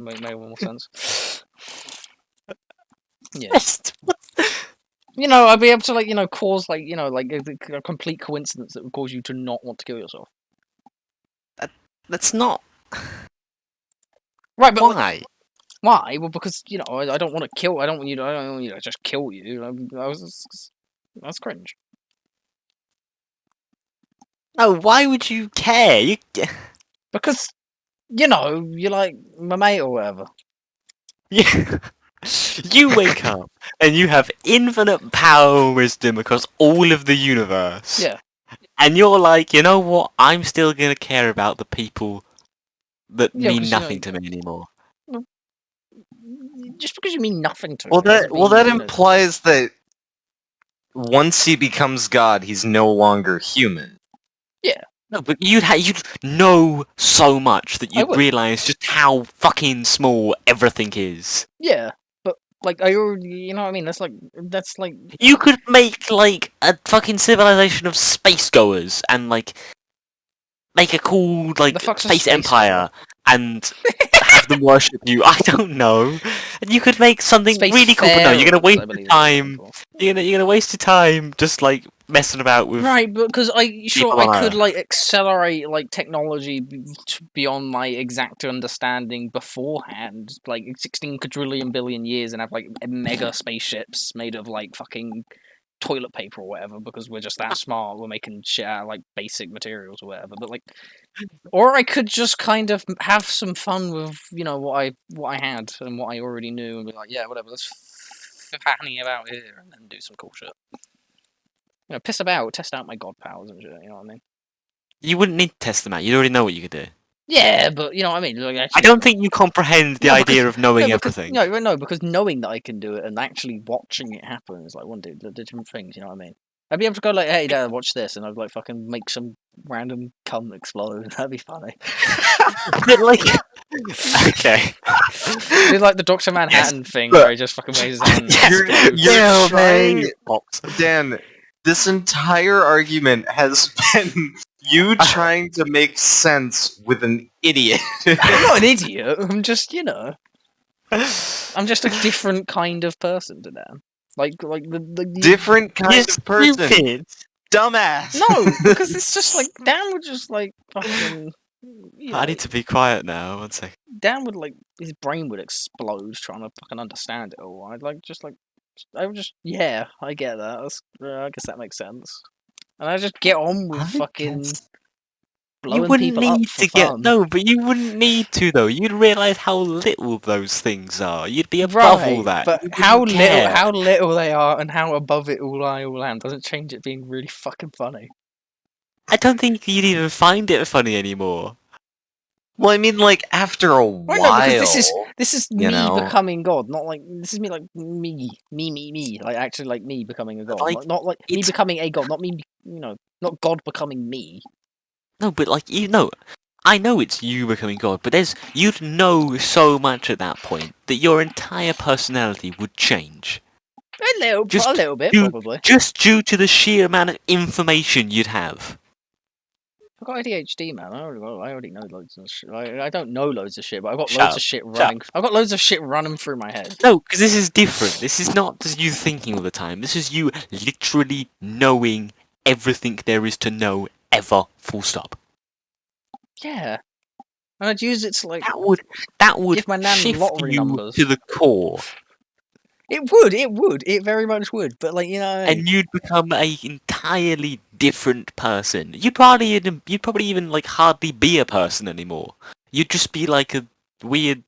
made more sense. Yeah. I'd be able to cause a complete coincidence that would cause you to not want to kill yourself. That's not. Right, but why? Why? Well, because I don't want to kill. I don't want you to just kill you. That's cringe. No, why would you care? Because you're like my mate or whatever. You wake up and you have infinite power and wisdom across all of the universe. Yeah. And you're like, you know what? I'm still gonna care about the people that mean nothing to me anymore. Just because you mean nothing to Well, me. that implies that once he becomes God, he's no longer human. Yeah. No, but you'd know so much that you'd would. realise just how fucking small everything is. Yeah, but I already, you know what I mean? That's like you could make like a fucking civilization of space goers and like make a cool like space empire and have them worship you. I don't know. And you could make something really cool. But no, you're gonna waste your time. You're gonna waste your time just like messing about with. Right, because I could like accelerate like technology beyond my exact understanding beforehand, like 16 quadrillion billion years, and have like mega spaceships made of like fucking toilet paper or whatever, because we're just that smart. We're making shit out of like basic materials or whatever. But like, or I could just kind of have some fun with what I had and what I already knew, and be like, yeah, whatever, let's fanny about here and then do some cool shit. Piss about, test out my god powers and shit. You know what I mean? You wouldn't need to test them out. You already know what you could do. Yeah, but you know what I mean. Like, actually, I don't think you comprehend the idea of knowing everything. No, because knowing that I can do it and actually watching it happen is like the different things. You know what I mean? I'd be able to go like, "Hey, Dad, watch this," and I'd like fucking make some random cum explode. That'd be funny. But like, okay, do like the Dr. Manhattan thing where he just fucking waves his hand. You're trying, Dan. This entire argument has been you trying to make sense with an idiot. I'm not an idiot. I'm just, I'm just a different kind of person to them. Like the different kind of person. Stupid. Dumbass. No, because it's just like Dan would just like fucking. I need to be quiet now. 1 second. Dan would like his brain would explode trying to fucking understand it all. I would just, yeah, I get that. I guess that makes sense. And I just get on with fucking blowing people up for fun. No, but you wouldn't need to though. You'd realise how little those things are. You'd be above all that. But how little they are and how above it all I all am doesn't change it being really fucking funny. I don't think you'd even find it funny anymore. Well, I mean, like after a while. No, because this is me becoming God, not like this is me like me, like actually like me becoming a God, like, not like me becoming a God, not me, not God becoming me. No, but like I know it's you becoming God, but you'd know so much at that point that your entire personality would change. A little bit, probably. Just due to the sheer amount of information you'd have. I've got ADHD, man. I already know loads of shit. I don't know loads of shit, but I've got loads of shit running. I've got loads of shit running through my head. No, because this is different. This is not just you thinking all the time. This is you literally knowing everything there is to know ever. Full stop. Yeah, and I'd use it to like that would give my nan shift lottery you numbers to the core. It very much would, but like and you'd become a entirely different person. You'd probably even like hardly be a person anymore. You'd just be like a weird.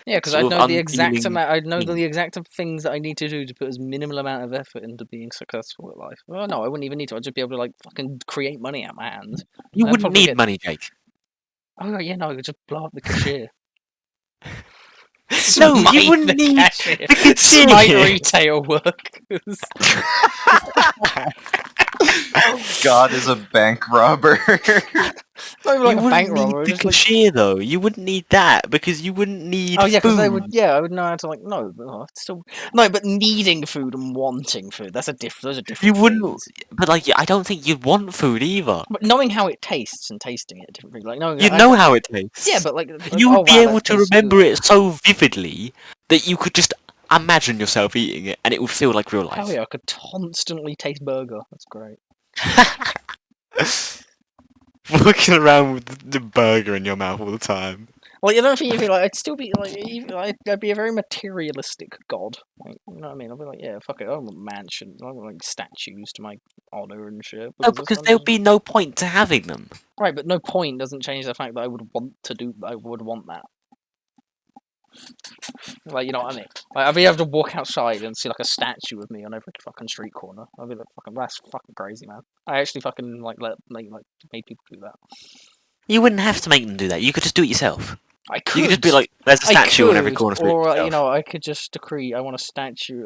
Yeah, because I'd know the exact amount. I'd know the exact things that I need to do to put as minimal amount of effort into being successful at life. Well, no, I wouldn't even need to. I'd just be able to like fucking create money out my hands. You wouldn't need money, Jake. Oh yeah, no, I could just blow up the cashier. No, you wouldn't need the cashier. Smite retail workers. God is a bank robber. Not even like you a bank wouldn't need robber. the Just like... cashier though. You wouldn't need that because you wouldn't need. Oh yeah, because they food. would. Yeah, I would know how to like. No, but still. No, but needing food and wanting food. Those are different You wouldn't, things. but like I don't think you'd want food either. But knowing how it tastes and tasting it, different things. Like knowing. You'd know how it tastes. Yeah, but like you oh would be wow, able that to tastes remember good. it so vividly that you could just imagine yourself eating it, and it would feel like real life. Hell yeah, I could constantly taste burger. That's great. Walking around with the burger in your mouth all the time. Like, I don't think you'd be like, I'd still be like, I'd be a very materialistic god. Like, you know what I mean? I'd be like, yeah, fuck it, I want mansions, I want like statues to my honor and shit. No, because there would be no point to having them. Right, but no point doesn't change the fact that I would want that. Like, you know what I mean? Like, I'd be able to walk outside and see like a statue of me on every fucking street corner. I'd be like, fucking, that's fucking crazy, man. I actually fucking like made people do that. You wouldn't have to make them do that. You could just do it yourself. I could. You could just be like, there's a statue on every corner. Or you know, I could just decree I want a statue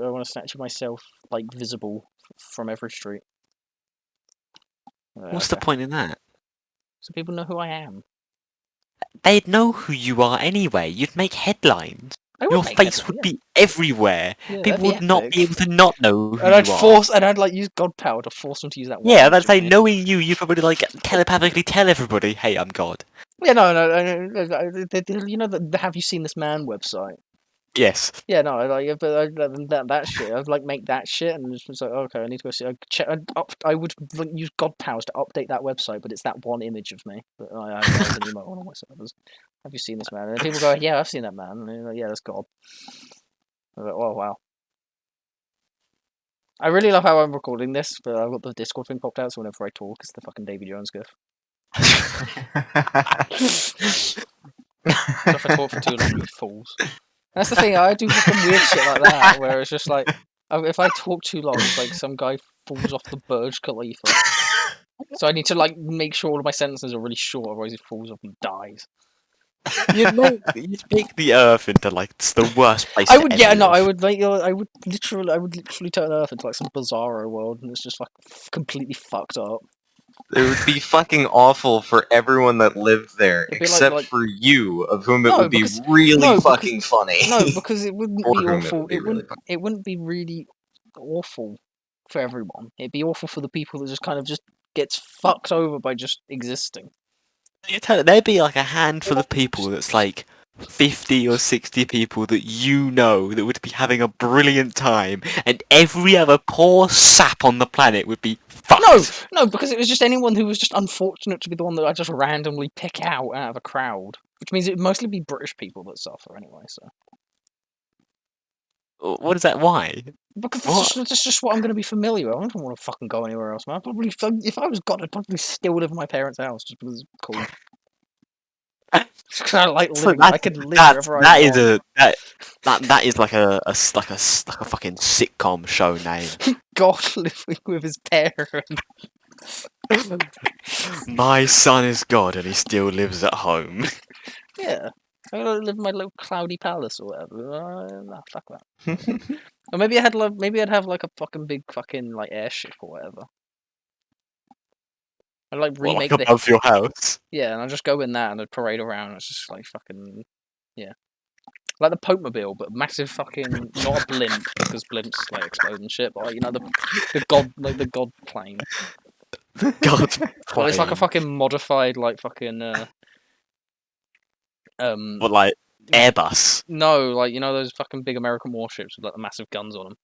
myself like visible from every street. What's the point in that? So people know who I am. They'd know who you are anyway. You'd make headlines. Your face would be everywhere. Yeah, people would not be able to not know who and I'd you force, and I'd like use god power to force them to use that. Yeah, and I'd say knowing you, you'd probably like telepathically tell everybody, "Hey, I'm God." Yeah, no. You know the Have You Seen This Man website? Yes. Yeah, no, like, but that shit, I'd like make that shit, and it's like, okay, I need to go see. I would like, use god powers to update that website, but it's that one image of me that I have an emote on all my servers. Have you seen this man? And people go, yeah, I've seen that man. And like, yeah, that's God. I was like, oh wow. I really love how I'm recording this, but I've got the Discord thing popped out, so whenever I talk, it's the fucking Davy Jones gif. So if I talk for too long, you fools. That's the thing, I do fucking weird shit like that, where it's just like, if I talk too long, it's like some guy falls off the Burj Khalifa. So I need to like make sure all of my sentences are really short, otherwise he falls off and dies. You'd make the Earth into like the worst place. I would, yeah, no, I would like, I would literally turn Earth into like some bizarro world, and it's just like completely fucked up. It would be fucking awful for everyone that lived there, except like, for you, of whom it would be really fucking funny. No, because it wouldn't be awful. It wouldn't be really awful for everyone. It'd be awful for the people that just kind of just gets fucked over by just existing. There'd be like a handful of people that's like 50 or 60 people that you know that would be having a brilliant time, and every other poor sap on the planet would be fucked. No, because it was just anyone who was just unfortunate to be the one that I just randomly pick out of a crowd, which means it would mostly be British people that suffer anyway. So, what is that? Why? Because that's just what I'm going to be familiar with. I don't want to fucking go anywhere else, man. I'd probably, if I was God, I'd probably still live in my parents' house just because it's cool. Because I like living. I could live wherever I want. That is like a fucking sitcom show name. God living with his parents. My son is God, and he still lives at home. Yeah, I gotta live in my little cloudy palace or whatever. Nah, fuck that. Or maybe I'd have like a fucking big fucking like airship or whatever. I'd like remake like above your house. Yeah, and I'd just go in that and I'd parade around. It's just like fucking like the Pope-mobile, but massive fucking not a blimp because blimps like explode and shit. But like, you know the god plane. God plane. Well, it's like a fucking modified like fucking What, like Airbus? No, like you know those fucking big American warships with like the massive guns on them.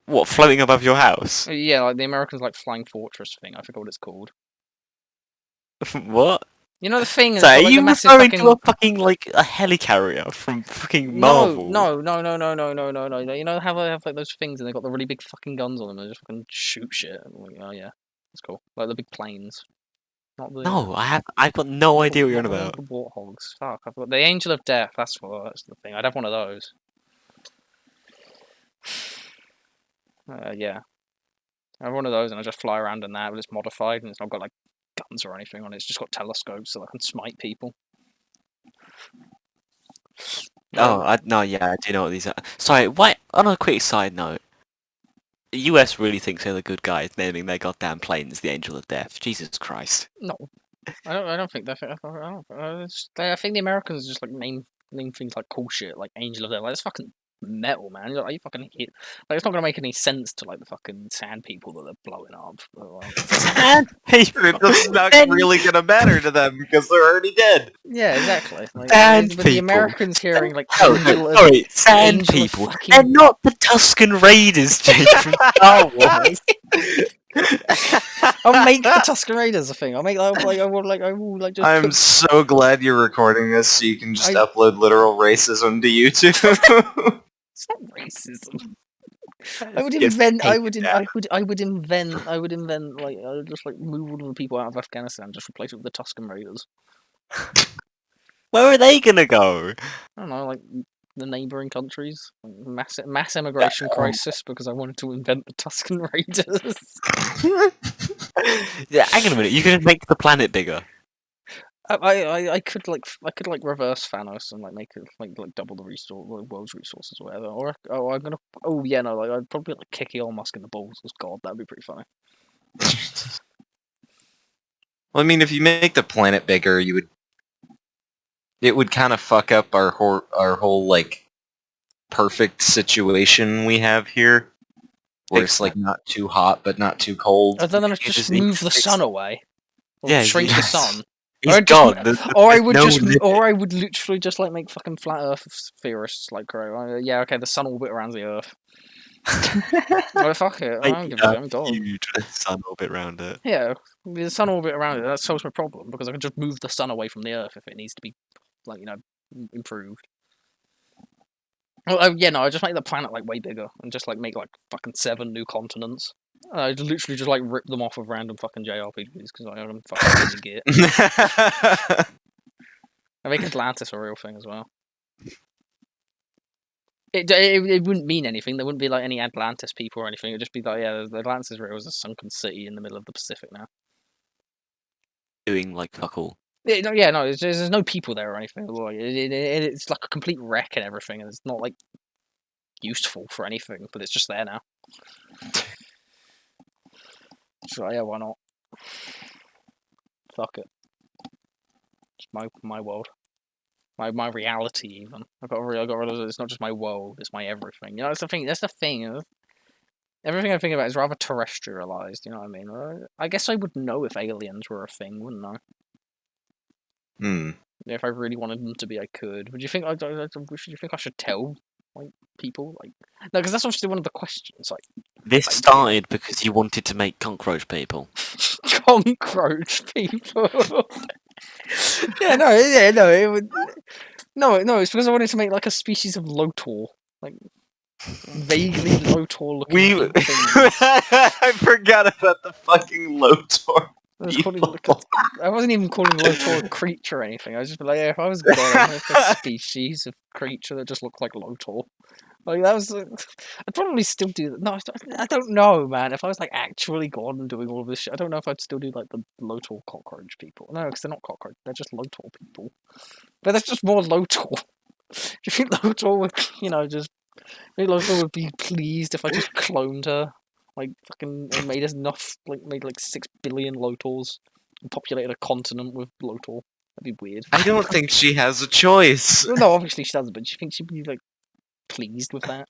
What, floating above your house? Yeah, like the Americans like Flying Fortress thing. I forgot what it's called. What? You know the thing. So are you referring to a fucking like a helicarrier from fucking Marvel? No. You know how they have like those things and they've got the really big fucking guns on them and they just fucking shoot shit. Like, oh yeah, that's cool. Like the big planes. Not the, no, I've got no idea what you're on about. The warthogs. Fuck, I've got the Angel of Death. That's the thing. I'd have one of those. Yeah. I have one of those and I just fly around in that, but it's modified and it's not got like guns or anything on it. It's just got telescopes so I can smite people. Oh, I do know what these are. Sorry, why? On a quick side note, The US really thinks they're the good guys, naming their goddamn planes the Angel of Death. Jesus Christ. No, I don't think that. I think the Americans just like name things like cool shit, like Angel of Death. Like, it's fucking metal, man. Like, you fucking hit. Like, it's not gonna make any sense to like the fucking sand people that they're blowing up. But, like, Sand people. It's not really gonna matter to them because they're already dead. yeah, exactly. Like, Sand but people. the Americans hearing like Oh, sorry, sand Angel of people. fucking- They're not the Tusken Raiders, Jake, from Star Wars. I'll make the Tusken Raiders a thing. I will just. I'm so glad you're recording this so you can just upload literal racism to YouTube. It's not racism. I would invent. I would invent. Like, I would just like move all the people out of Afghanistan, just replace it with the Tusken Raiders. Where are they gonna go? I don't know, like the neighbouring countries. Mass immigration crisis because I wanted to invent the Tusken Raiders. Yeah, hang on a minute. You can make the planet bigger. I could reverse Thanos and like make it like double the world's resources or whatever. Or I'd probably like kick Elon Musk in the balls as God. That'd be pretty funny. Well, I mean, if you make the planet bigger, it would kind of fuck up our whole like perfect situation we have here, where it's like not too hot but not too cold. And then just move the sun away. Or Yeah, shrink the sun. He's gone. Or I would literally just like make fucking flat Earth theorists like grow. Yeah, okay, the sun will orbit around the Earth. Well, fuck it. I don't give a shit. I'm God. Huge sun orbit around it. Yeah, the sun orbit around it. That solves my problem because I can just move the sun away from the Earth if it needs to be, like, improved. Well, I just make the planet like way bigger and just like make like fucking 7 new continents. I literally just like rip them off of random fucking JRPGs because I don't fucking get. I make Atlantis a real thing as well. It wouldn't mean anything. There wouldn't be like any Atlantis people or anything. It'd just be like, yeah, Atlantis is real as a sunken city in the middle of the Pacific now. Doing like fuck all. There's no people there or anything. It's like a complete wreck and everything, and it's not like useful for anything, but it's just there now. So yeah, why not? Fuck it. It's my world. My reality even. I got rid of it. It's not just my world, it's my everything. You know, that's the thing. Everything I think about is rather terrestrialized, you know what I mean? I guess I would know if aliens were a thing, wouldn't I? If I really wanted them to be, I could. Would you think I should tell like people? Like, no, because that's obviously one of the questions. Like, this started because you wanted to make cockroach people. Cockroach people. It would. No, it's because I wanted to make like a species of Lotor, like vaguely Lotor looking. I forgot about the fucking Lotor. I wasn't even calling Lotor a creature or anything. I was just like, yeah, if I was God, I'd make a species of creature that just looked like Lotor. Like, that was. I'd probably still do that. No, I don't know, man. If I was like actually God and doing all of this shit, I don't know if I'd still do like the Lotor cockroach people. No, because they're not cockroach. They're just Lotor people. But that's just more Lotor. Do you think Lotor would, just. I think Lotor would be pleased if I just cloned her? Like, fucking made enough, made 6 billion Lotors and populated a continent with Lotor. That'd be weird. I don't think she has a choice. Well, no, obviously she doesn't, but do you think she'd be, pleased with that?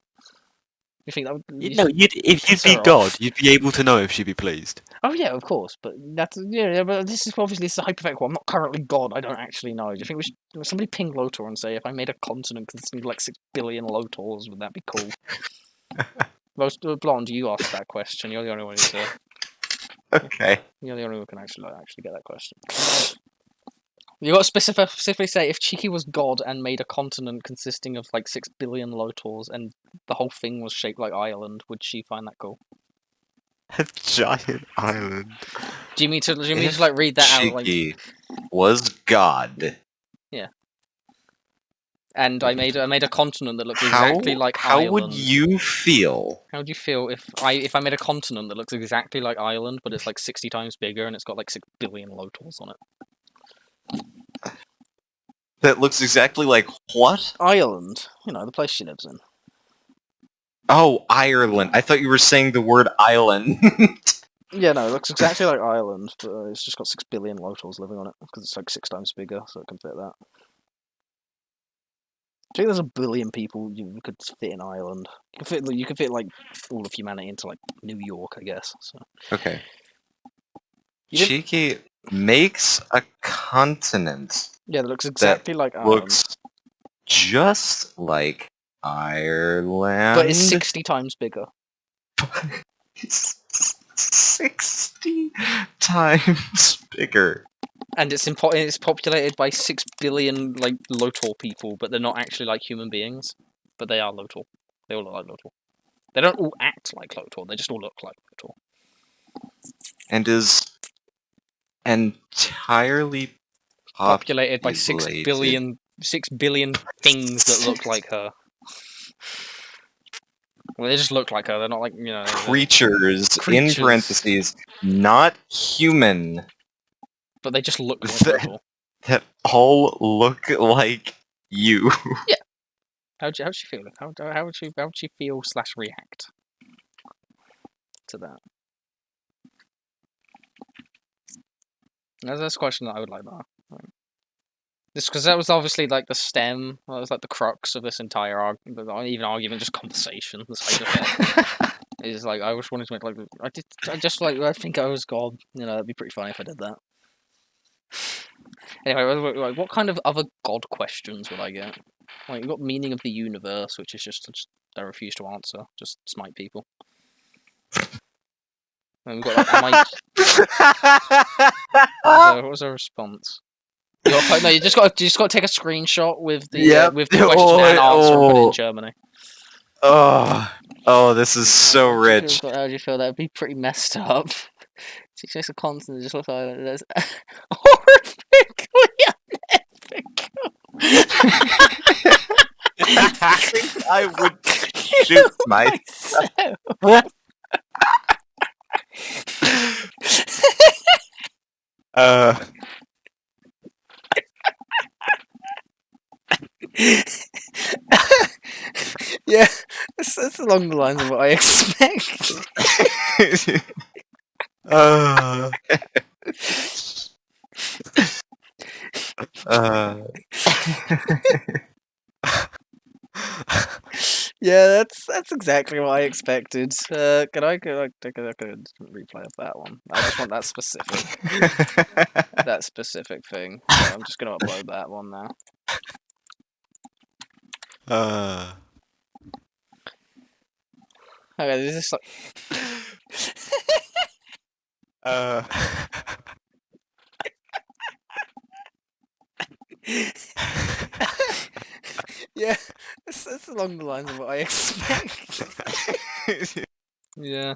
You think that would... if you'd be God, you'd be able to know if she'd be pleased. Oh, yeah, of course, but that's... Yeah, but this is a hypothetical. I'm not currently God, I don't actually know. Do you think we should... Somebody ping Lotor and say, if I made a continent consisting of, 6 billion Lotors, would that be cool? Blonde, you asked that question. You're the only one who's Okay. You're the only one who can actually get that question. You got to specifically say if Cheeky was God and made a continent consisting of 6 billion Lotors and the whole thing was shaped like Ireland, would she find that cool? A giant island. Do you mean to read that out? Cheeky was God. Yeah. And I made a continent that looks exactly like Ireland. How would you feel? How would you feel if I made a continent that looks exactly like Ireland, but it's 60 times bigger and it's got 6 billion Lotors on it? That looks exactly like what? Ireland. The place she lives in. Oh, Ireland. I thought you were saying the word island. Yeah, no, it looks exactly like Ireland, but it's just got 6 billion locals living on it, because it's like 6 times bigger, so it can fit that. I think there's a billion people you could fit in Ireland. You could fit like all of humanity into like New York, I guess. So. Okay. Cheeky makes a continent. Yeah, that looks exactly like Ireland. Looks just like Ireland. But it's 60 times bigger. It's 60 times bigger. And it's populated by 6 billion like Lotor people, but they're not actually like human beings. But they are Lotor. They all look like Lotor. They don't all act like Lotor, they just all look like Lotor. And is entirely populated by 6 billion things that look like her. Well, they just look like her. They're not like, you know... Creatures, in parentheses, not human. But they just look like her. That all look like you. Yeah. How'd she feel? How would she feel / react to that? That's a question that I would like to ask. Just because that was obviously like the stem, that was like the crux of this entire argument, not even argument, just conversation. The side of it is like I just wanted to make like I think I was God. You know, that'd be pretty funny if I did that. Anyway, what kind of other God questions would I get? Like, you've got meaning of the universe, which is just I refuse to answer. Just smite people. And we've got like, what was her response? No, you just got to take a screenshot with the with the question and answer and put it in Germany. Oh, this is so rich. How do you feel? That would be pretty messed up. She makes a constant that just looks like there's horrifically unethical. I think I would shoot myself. Yeah, it's along the lines of what I expect. Yeah, that's exactly what I expected. Can I take a replay of that one? I just want that specific thing. So I'm just gonna upload that one now. Okay, this is like. Yeah, it's along the lines of what I expect. Yeah.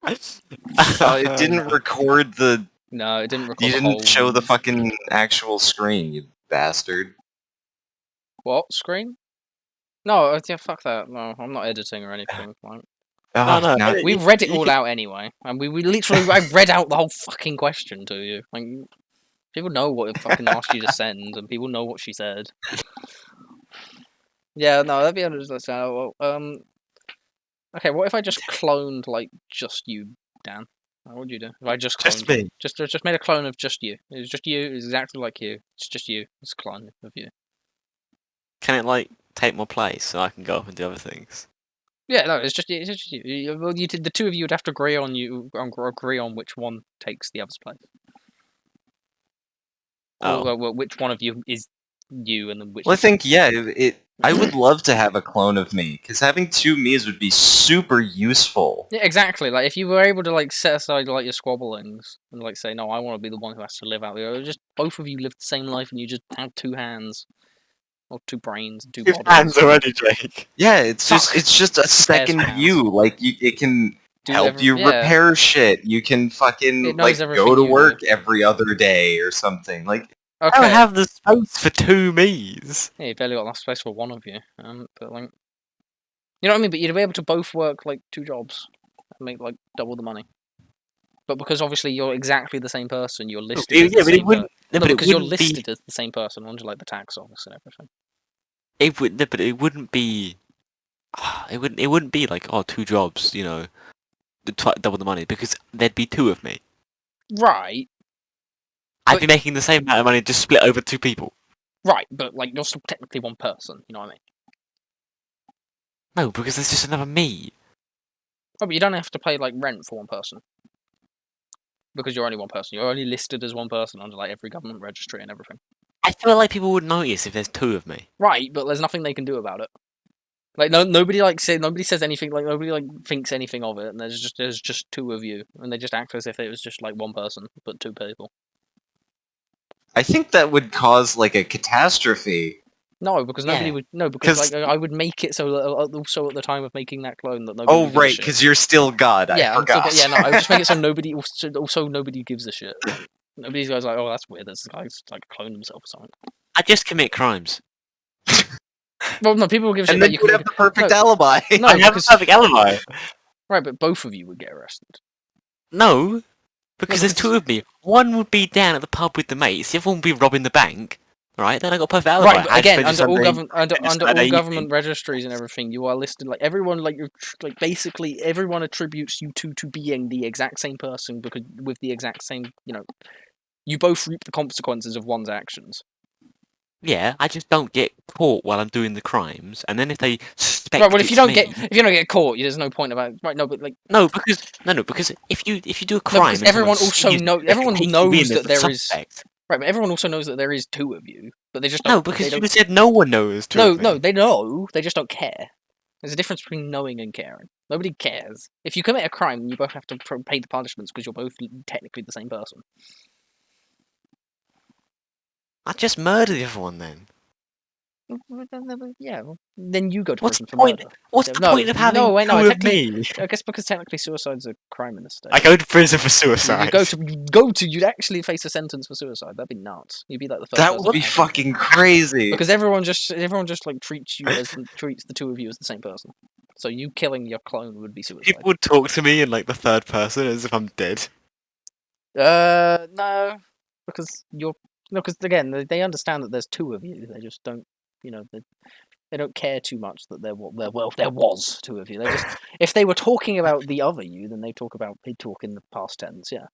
It didn't record the... No, it didn't record You didn't show the fucking actual screen, you bastard. What? Screen? No, yeah, fuck that. No, I'm not editing or anything. Like, no, we've read it all out anyway. And we literally... I read out the whole fucking question to you. Like, people know what it fucking asked you to send, and people know what she said. Yeah, no, that'd be understandable. Okay, what if I just cloned, like, just you, Dan? What would you do? If I just cloned just me. Just made a clone of just you. It's just you, it's exactly like you. It's just you. It's a clone of you. Can it, like, take more place so I can go off and do other things? Yeah, no, it's just you. Well, the two of you would have to agree on which one takes the other's place. Oh. Or which one of you is you, and then which... Well, I think, yeah, I would love to have a clone of me, because having two me's would be super useful. Yeah, exactly. Like, if you were able to, like, set aside, like, your squabblings, and, like, say, no, I want to be the one who has to live out there, just both of you live the same life, and you just have 2 hands. Or 2 brains and 2 bodies. Hands already, Jake. Yeah, it's just a second you. Like, it can help you repair shit. You can fucking, like, go to work every other day or something. Like, I don't have the space for 2 me's. Yeah, you've barely got enough space for one of you. But, like... You know what I mean? But you'd be able to both work, like, 2 jobs. And make, like, double the money. But because, obviously, you're exactly the same person, you're listed as the same person. No, because you're listed as the same person under, like, the tax office and everything. It would, but it wouldn't be. It wouldn't be like, oh, 2 jobs, you know, double the money, because there'd be 2 of me. Right. I'd be making the same amount of money just split over 2 people. Right, but like you're still technically one person. You know what I mean? No, because there's just another me. Oh, but you don't have to pay like rent for one person because you're only one person. You're only listed as one person under like every government registry and everything. I feel like people would notice if there's 2 of me. Right, but there's nothing they can do about it. Like nobody says anything. Like nobody like thinks anything of it, and there's just 2 of you, and they just act as if it was just like one person, but 2 people. I think that would cause like a catastrophe. No, because nobody would. No, because like I would make it so that also at the time of making that clone that nobody. Oh right, because you're still God. Yeah, I forgot. Yeah, no, I would just make it so nobody. Also, nobody gives a shit. Like, nobody goes like, "Oh, that's weird. This guy's like cloned himself or something." I just commit crimes. Well, no, people will give a shit. And then you would have the perfect alibi. No, I have a perfect alibi. Right, but both of you would get arrested. No, because there's 2 of me. One would be down at the pub with the mates. The other one would be robbing the bank. Right, then I got a perfect alibi. Right, but again, under all government registries and everything, you are listed like everyone. Like you're like basically everyone attributes you to being the exact same person because with the exact same, you know, you both reap the consequences of one's actions. Yeah, I just don't get caught while I'm doing the crimes, and then if they suspect right, well, if you don't me, get caught, there's no point about right. No, but like because if you do a crime, because everyone knows that there is. Right, but everyone also knows that there is 2 of you, but they just don't. No, because you said no one knows 2 of me. No, they know. They just don't care. There's a difference between knowing and caring. Nobody cares. If you commit a crime, you both have to pay the punishments because you're both technically the same person. I'd just murder the other one then. Yeah, well, then you go to What's prison for point? murder. What's the point of having 2 of me? I guess because technically suicide's a crime in this state. I go to prison for suicide. You'd actually face a sentence for suicide. That'd be nuts. You'd be like the first. That would be fucking crazy. Because everyone just like treats the 2 of you as the same person. So you killing your clone would be suicide. People would talk to me in like the 3rd person as if I'm dead. No, because because again they understand that there's 2 of you. They just don't, you know, they don't care too much that there was 2 of you. They just if they were talking about the other you, then they talk in the past tense, yeah,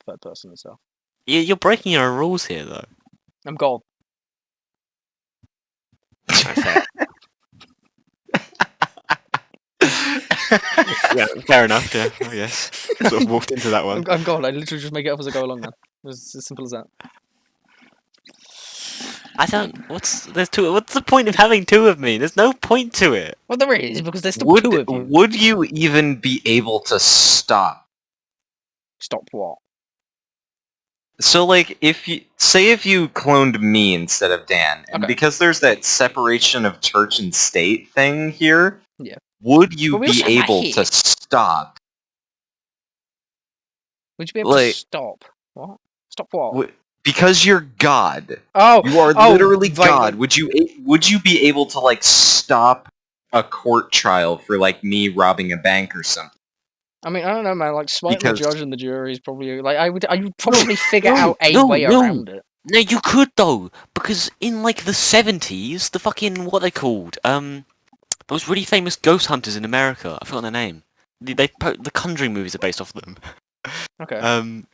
3rd person and stuff. You're breaking your rules here, though. I'm God. Yeah, fair enough. Yeah, I guess. Sort of walked into that one. I'm God. I literally just make it up as I go along, man. It's as simple as that. I don't. What's the point of having 2 of me? There's no point to it. Well, there is because there's still 2 of you. Would you even be able to stop? Stop what? So, like, if you cloned me instead of Dan, and because there's that separation of church and state thing here, yeah, would you be able to stop? Would you be able to stop? What? Stop what? Because you're God. Oh, you are literally God. Would you be able to like stop a court trial for like me robbing a bank or something? I mean, I don't know, man. Like, spite the judge and the jury is probably like I would probably figure out a way around it. No, you could though, because in like the 70s, the fucking what they called those really famous ghost hunters in America. I forgot their name. The Conjuring movies are based off of them. Okay.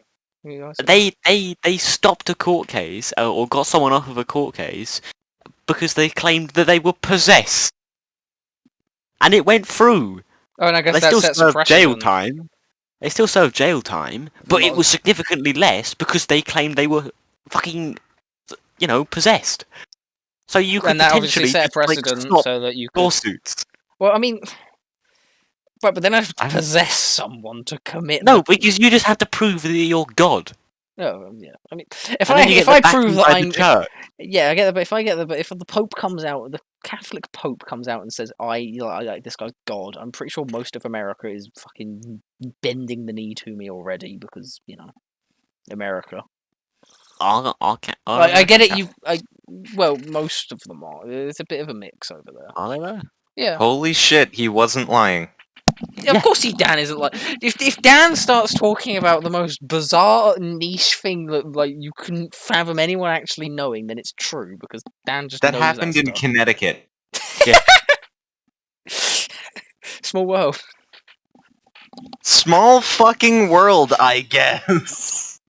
They stopped a court case or got someone off of a court case because they claimed that they were possessed, and it went through. Oh, and I guess they that still served jail time. They still served jail time, but it was significantly less because they claimed they were fucking, you know, possessed. So you could potentially set a precedent so that you could lawsuits. Well, I mean. Right, but then I have to possess someone to commit. No, because you just have to prove that you're God. Oh, yeah. I mean, if I prove that I'm, yeah, I get that. But if the Pope comes out, the Catholic Pope comes out and says, "I like this guy's God," I'm pretty sure most of America is fucking bending the knee to me already because America. I get it. Well, most of them are. There's a bit of a mix over there. Are they though? Yeah. Holy shit, he wasn't lying. Yeah, of course Dan isn't like. If Dan starts talking about the most bizarre niche thing that like you couldn't fathom anyone actually knowing, then it's true because Dan just that knows happened that in stuff. Connecticut. Yeah. Small world. Small fucking world, I guess.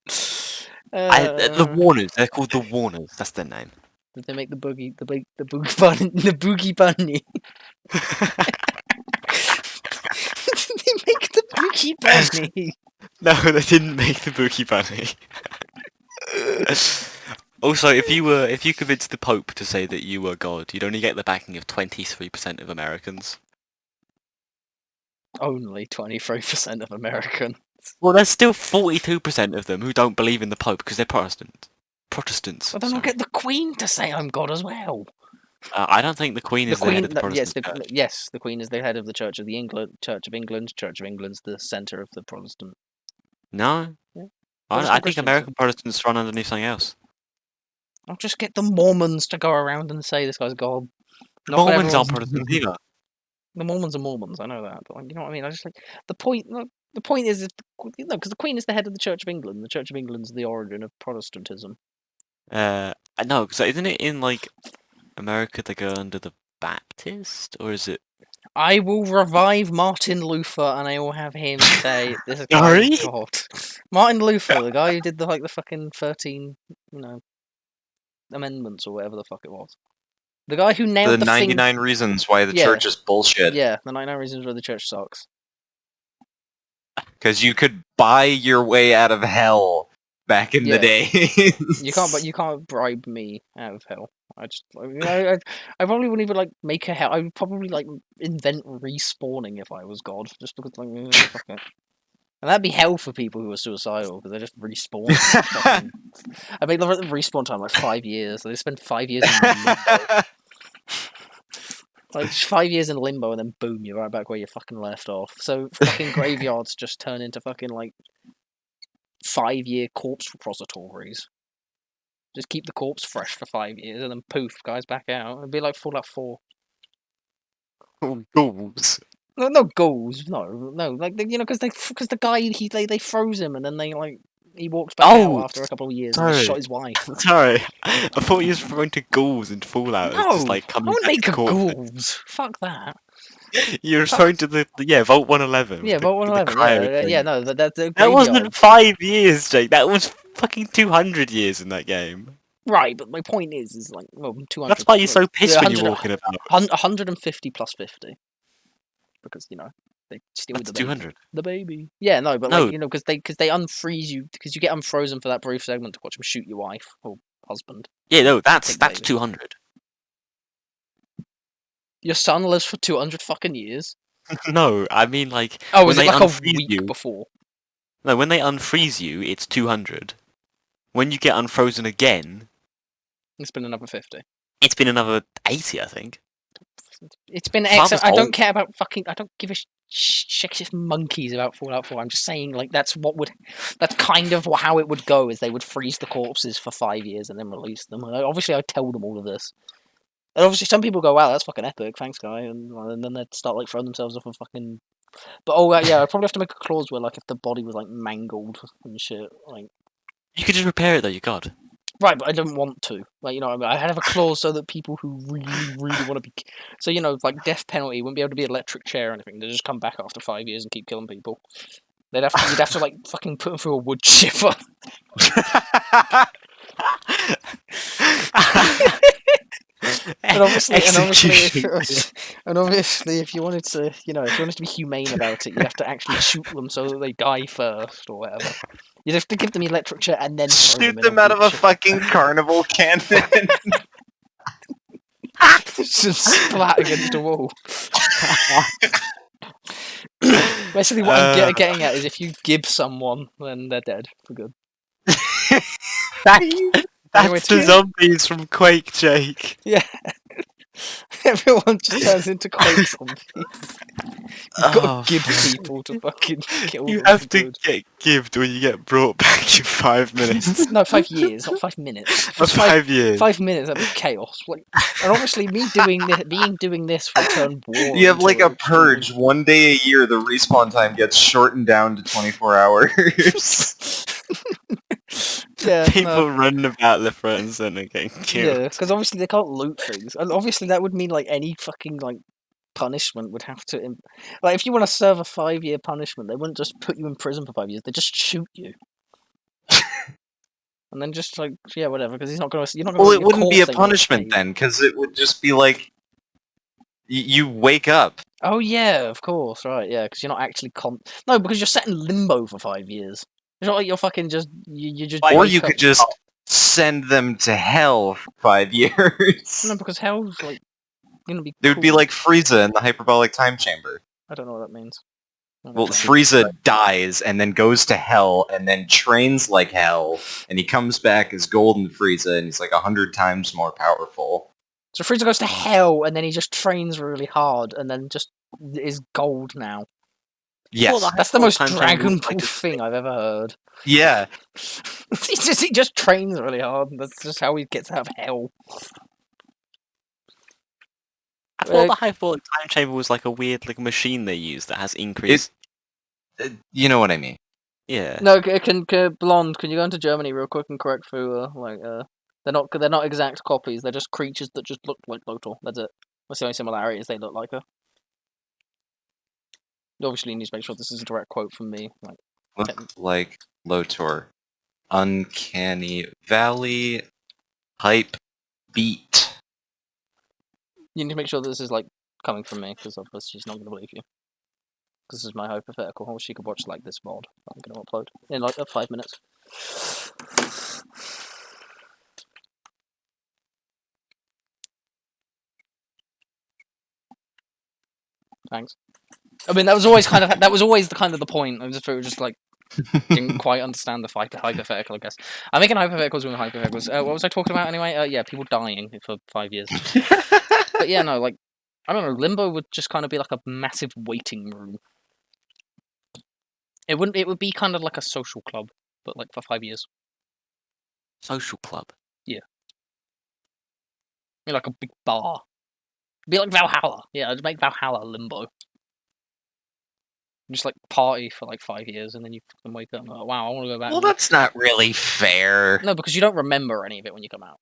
The Warners. They're called the Warners. That's their name. Did they make the boogie bunny? The boogie bunny. Did they make the boogie bunny? No, they didn't make the Boogie Bunny. Also, if you convinced the Pope to say that you were God, you'd only get the backing of 23% of Americans. Only 23% of Americans. Well, there's still 42% of them who don't believe in the Pope because they're Protestants. But then I'll get the Queen to say I'm God as well. I don't think the Queen is the head of the Protestant church. Yes, the Queen is the head of the Church of England. Church of England's the centre of the Protestant. No, Yeah. I think American Protestants run underneath something else. I'll just get the Mormons to go around and say this guy's God. The Mormons aren't Protestant either. The Mormons are Mormons, I know that, but you know what I mean. I just like the point. The point is, because the Queen is the head of the Church of England. The Church of England's the origin of Protestantism. No, because isn't it in like America they go under the Baptist, or is it? I will revive Martin Luther, and I will have him say, "This is God." Martin Luther, the guy who did the fucking 13, amendments or whatever the fuck it was. The guy who nailed the 99 reasons why the church is bullshit. Yeah, the 99 reasons why the church sucks. Because you could buy your way out of hell back in the day. You can't bribe me out of hell. I probably wouldn't even make a hell. I would probably invent respawning if I was God, just because fuck it. And that'd be hell for people who are suicidal because they just respawn. I mean, the respawn time 5 years. They spend 5 years in limbo. 5 years in limbo, and then boom, you're right back where you fucking left off. So fucking graveyards just turn into fucking 5-year corpse repositories. Just keep the corpse fresh for 5 years, and then poof, guys back out. It'd be like Fallout 4. Oh, goals. No goals. No. Because the guy they froze him, and then he walks back out after a couple of years and shot his wife. Sorry, I thought he was referring to ghouls in Fallout. No, just, I won't make a ghouls. Fuck that. You're referring to the Vault 111. Yeah, Vault 111. Yeah, no, that wasn't 5 years, Jake. That was fucking 200 years in that game. Right, but my point is 200. That's why you're so pissed when you're walking about. 150 plus 50, because they steal the baby. 200. The baby. Yeah, no, but because they unfreeze you, because you get unfrozen for that brief segment to watch them shoot your wife or husband. Yeah, no, that's 200. Your son lives for 200 fucking years. No, I mean when is they it a unfreeze week before? No, when they unfreeze you, it's 200. When you get unfrozen again, it's been another 50. It's been another 80, I think. It's been excellent. I don't care about fucking. I don't give a shit monkeys about Fallout 4. I'm just saying, that's kind of how it would go. Is they would freeze the corpses for 5 years and then release them. Obviously, I tell them all of this. And obviously, some people go, "Wow, that's fucking epic, thanks, guy," and then they'd start throwing themselves off a fucking. But yeah, I'd probably have to make a clause where if the body was mangled and shit, You could just repair it though. You God. Right, but I don't want to. I have a clause so that people who really, really want to be... So, death penalty wouldn't be able to be electric chair or anything. They'd just come back after 5 years and keep killing people. You'd have to, fucking put them through a wood chipper. And obviously, if you wanted to, if you wanted to be humane about it, you'd have to actually shoot them so that they die first or whatever. You'd have to give them electric chair and then shoot them out of a fucking carnival cannon. Just splat against a wall. Basically, what I'm getting at is if you gib someone, then they're dead for good. That's the zombies from Quake, Jake. Yeah. Everyone just turns into Quake zombies. You've got to give people to fucking kill them. You have to get gibbed when you get brought back in 5 minutes. No, 5 years, not 5 minutes. 5 years. 5 minutes, that'd be chaos. And obviously, me doing this will turn war. You have a purge. 1 day a year, the respawn time gets shortened down to 24 hours. Yeah, People running about left, right, and centre getting killed. Yeah, because obviously they can't loot things, and obviously that would mean like any fucking like punishment would have to like if you want to serve a 5-year punishment, they wouldn't just put you in prison for 5 years; they just shoot you. And then just like whatever, because you're not gonna. Well, it wouldn't be a punishment then, because it would just be like you wake up. Oh yeah, of course, right? Yeah, because you're not actually no, because you're set in limbo for 5 years. It's not like you're fucking just you just. Or you could just send them to hell for 5 years. No, because hell's like gonna be. It would be like Frieza in the hyperbolic time chamber. I don't know what that means. Well, Frieza dies and then goes to hell and then trains like hell, and he comes back as Golden Frieza, and he's like 100 times more powerful. So Frieza goes to hell and then he just trains really hard and then just is gold now. Yes, that's the most Dragon Ball thing I've ever heard. Yeah, he just trains really hard. That's just how he gets out of hell. I thought the hyperbolic time chamber was like a weird like machine they use that has increased. You know what I mean? Yeah. No, Blonde, can you go into Germany real quick and correct Fu? They're not exact copies. They're just creatures that just look like Lotor. That's it. That's the only similarity is they look like her. You obviously need to make sure this is a direct quote from me. Look like Lotor. Uncanny Valley. Hype beat. You need to make sure this is like coming from me, because otherwise she's not going to believe you. This is my hypothetical. Or she could watch like this VOD I'm going to upload in like 5 minutes. Thanks. I mean, that was always the point. I was just like didn't quite understand the hypothetical. I guess I'm making hypotheticals with hypotheticals. What was I talking about anyway? Yeah, people dying for 5 years. But yeah, no, like I don't know. Limbo would just kind of be like a massive waiting room. It wouldn't. It would be kind of like a social club, but like for 5 years. Social club. Yeah. Be like a big bar. Be like Valhalla. Yeah, I'd make Valhalla Limbo. Just like party for like 5 years, and then you fucking wake up and go, wow, I want to go back. Well, that's not really fair. No, because you don't remember any of it when you come out.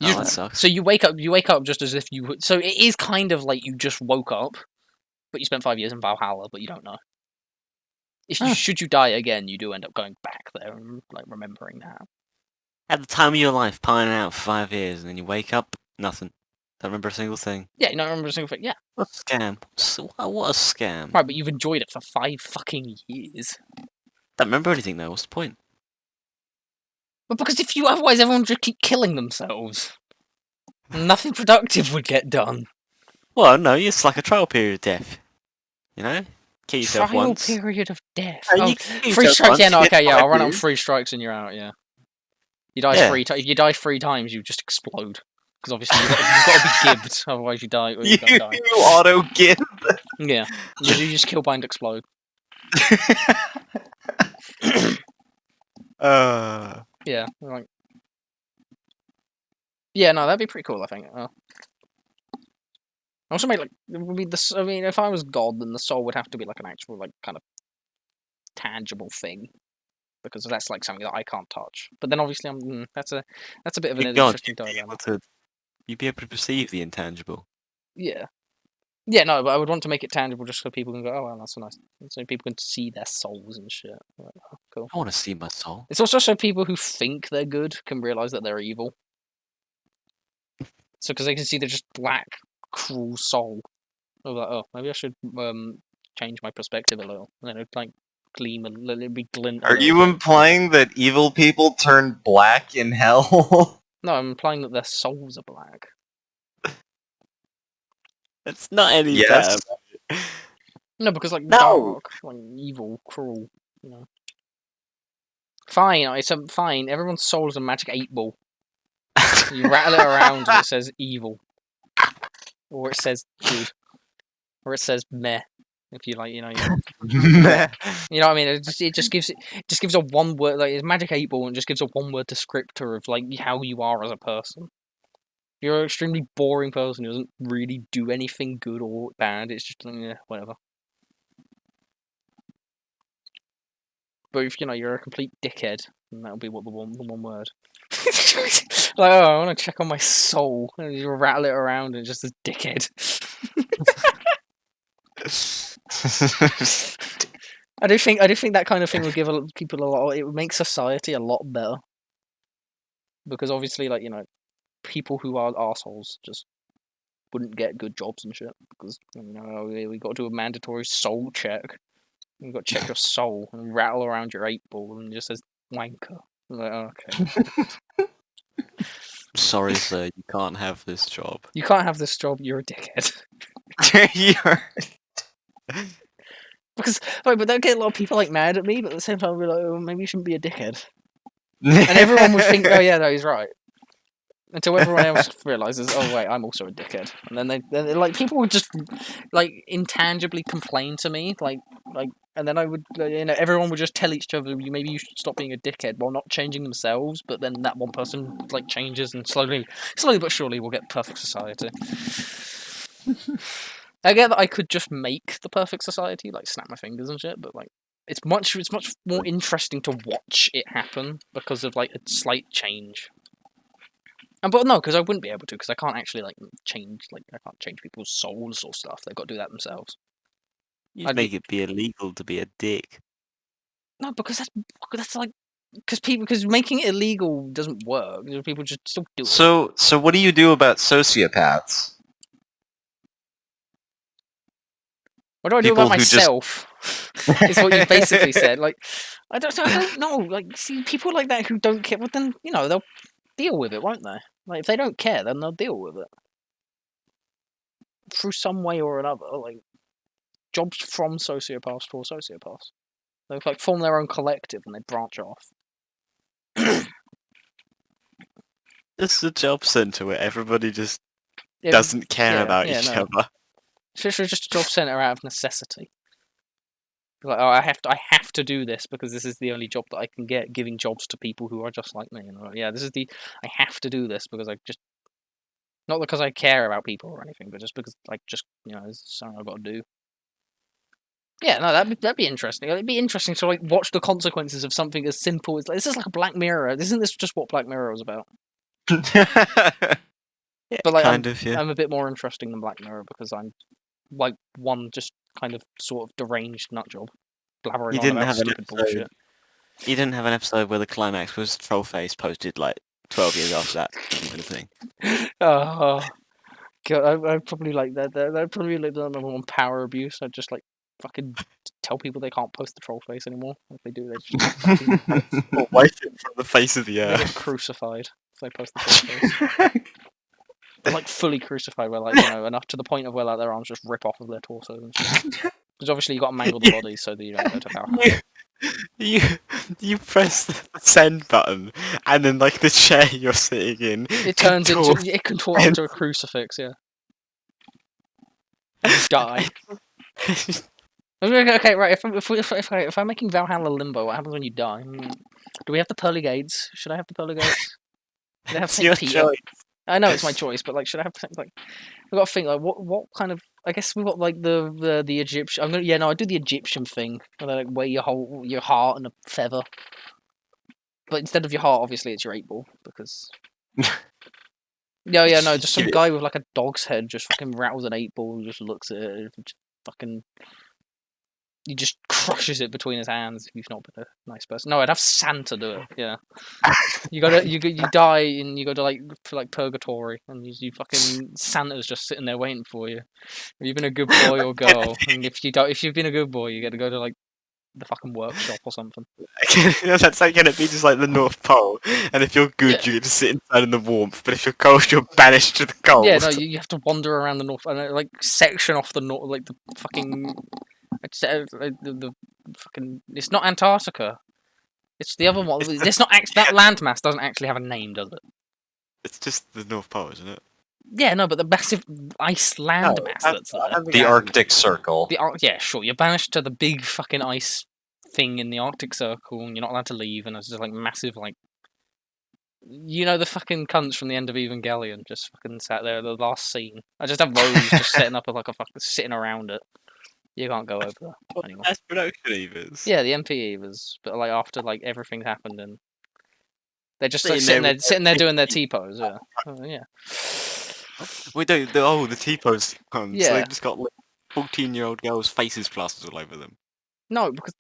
That sucks. So you wake up just as if you. So it is kind of like you just woke up, but you spent 5 years in Valhalla, but you don't know. Should you die again, you do end up going back there and like remembering that. At the time of your life, pining out for 5 years, and then you wake up, nothing. Don't remember a single thing. Yeah, you don't remember a single thing. Yeah. What a scam. What a scam. Right, but you've enjoyed it for 5 fucking years. Don't remember anything though. What's the point? But because otherwise everyone would just keep killing themselves. Nothing productive would get done. Well, no, it's like a trial period of death. You know? Kill yourself trial once. period of death. Oh, 3 strikes, yeah, no, okay, yeah, I'll run on 3 strikes and you're out, yeah. You die if you die 3 times, you just explode. Because obviously you've got to be gibbed, otherwise you die. Or you die. You auto-gib? Yeah. You just kill, bind, explode. Yeah, like... Yeah, no, that'd be pretty cool, I think. Also, make like it would be I mean, if I was God, then the soul would have to be like an actual, like, kind of tangible thing, because that's like something that I can't touch. But then obviously, that's a bit of an interesting dilemma. You'd be able to perceive the intangible. Yeah, yeah, no, but I would want to make it tangible just so people can go, oh, well, that's so nice. So people can see their souls and shit. Like, oh, cool. I want to see my soul. It's also so people who think they're good can realize that they're evil. So because they can see they're just black, cruel soul. I was like, oh, maybe I should change my perspective a little. And then it'd like gleam a little, it'd be glint. Are you implying that evil people turn black in hell? No, I'm implying that their souls are black. It's not any better. No, because like dark, like evil, cruel, you know. Fine, I said fine. Everyone's soul is a magic 8-ball. You rattle it around and it says evil, or it says good, or it says meh. If you like, you know, Meh. You know what I mean? It just gives a 1 word, like it's magic 8-ball, and just gives a 1 word descriptor of like how you are as a person. You're an extremely boring person who doesn't really do anything good or bad. It's just whatever. But if you're a complete dickhead, and that'll be what the one word. Like, oh, I want to check on my soul, and you rattle it around, and just a dickhead. I do think that kind of thing would give people a lot. It would make society a lot better, because obviously, like, you know, people who are assholes just wouldn't get good jobs and shit, because, you know, we got to do a mandatory soul check. You got to check your soul and rattle around your 8-ball, and it just says wanker. I'm like, oh, okay. Sorry, sir, you can't have this job. You can't have this job. You're a dickhead. Because, like, but don't get a lot of people like mad at me, but at the same time, we're like, oh, maybe you shouldn't be a dickhead. And everyone would think, oh yeah, no, he's right. Until everyone else realizes, oh wait, I'm also a dickhead. And then they like, people would just like intangibly complain to me, like, and then I would, you know, everyone would just tell each other, maybe you should stop being a dickhead, while not changing themselves. But then that one person like changes, and slowly but surely, we'll get perfect society. I get that I could just make the perfect society, like snap my fingers and shit, but like it's much more interesting to watch it happen because of like a slight change. But no, because I wouldn't be able to, because I can't actually like change, like I can't change people's souls or stuff. They've got to do that themselves. You'd make it be illegal to be a dick. No, because that's like because making it illegal doesn't work. People just still do it. So what do you do about sociopaths? What do I do about myself? Is what you basically said. Like, I don't know. Like, see, people like that who don't care, well, then, you know, they'll deal with it, won't they? Like, if they don't care, then they'll deal with it. Through some way or another. Like, jobs from sociopaths for sociopaths. They, like, form their own collective and they branch off. It's a job centre where everybody just doesn't care about each other. It's literally just a job centre out of necessity. Like, oh, I have to do this because this is the only job that I can get, giving jobs to people who are just like me. And like, yeah, I have to do this because I just, not because I care about people or anything, but just because you know, it's something I've got to do. Yeah, no, that'd be interesting. It'd be interesting to like watch the consequences of something as simple as, like, this is like a Black Mirror. Isn't this just what Black Mirror was about? Yeah, but like, yeah. I'm a bit more interesting than Black Mirror because I'm like one just kind of sort of deranged nutjob blabbering on about stupid bullshit. You didn't have an episode where the climax was Trollface posted like 12 years after that kind of thing. Oh god, I'd probably like that. I'd probably like the number one power abuse. I'd just like fucking tell people they can't post the Trollface anymore. If they do, they just fucking or wipe it from the face of the earth. They get crucified if they post the Trollface. Like fully crucified, where like, you know, enough to the point of where like their arms just rip off of their torso and shit. Because obviously you got to mangle the body so that you don't go to Valhalla. You press the send button, and then like the chair you're sitting in, it contorts into a crucifix. Yeah. And you die. Okay, right. If I'm making Valhalla Limbo, what happens when you die? Do we have the pearly gates? Should I have the pearly gates? Should I have Saint Peter? Choice. I know it's my choice, but like, should I have like? I've got to think like, what kind of? I guess we've got like the Egyptian. I do the Egyptian thing, where they like wear your heart and a feather. But instead of your heart, obviously it's your 8-ball because. No, just some guy with like a dog's head just fucking rattles an 8-ball and just looks at it, and just fucking. He just crushes it between his hands if you've not been a nice person. No, I'd have Santa do it. Yeah, you die and you go to like purgatory, and you fucking Santa's just sitting there waiting for you. Have you been a good boy or girl? And if you've been a good boy, you get to go to like the fucking workshop or something. That's like gonna be just like the North Pole, and if you're good, you get to sit inside in the warmth. But if you're cold, you're banished to the cold. Yeah, no, you have to wander around the north and like section off the north, like the fucking. The fucking. It's not Antarctica. It's the other one. It's not. That landmass doesn't actually have a name, does it? It's just the North Pole, isn't it? Yeah, no, but the massive ice landmass that's there. The Arctic Circle. Yeah, sure. You're banished to the big fucking ice thing in the Arctic Circle, and you're not allowed to leave. And it's just like massive, like. You know the fucking cunts from the end of Evangelion just fucking sat there. The last scene. I just have Rose just setting up like a fucking sitting around it. You can't go over there anymore. That's production Evas. Yeah, the MP Evas, but like after like everything's happened and They're just like, sitting there doing their T-pose. Yeah. Yeah. We do. The T-pose ones. Yeah. So they just got like 14-year-old girls' faces plastered all over them. No, because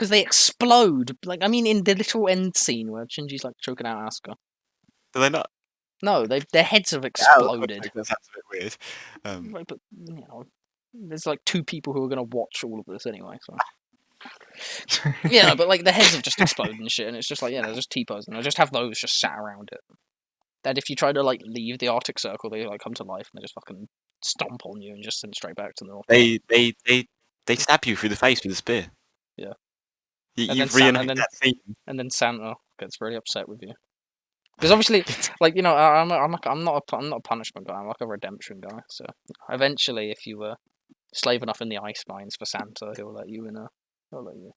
they explode. Like, I mean, in the little end scene where Shinji's like choking out Asuka. Do they not? No, their heads have exploded. That sounds a bit weird. Right, but there's like 2 people who are gonna watch all of this anyway. So yeah, but like the heads have just exploded and shit, and it's just like they're just T-pose, and I just have those just sat around it. And if you try to like leave the Arctic Circle, they like come to life and they just fucking stomp on you and just send straight back to the North. They stab you through the face with a spear. Yeah. You've reenacted that scene. And then Santa gets really upset with you. Because obviously, like, I'm not a punishment guy. I'm like a redemption guy. So eventually, if you were slave enough in the ice mines for Santa, he'll let you in. He'll let you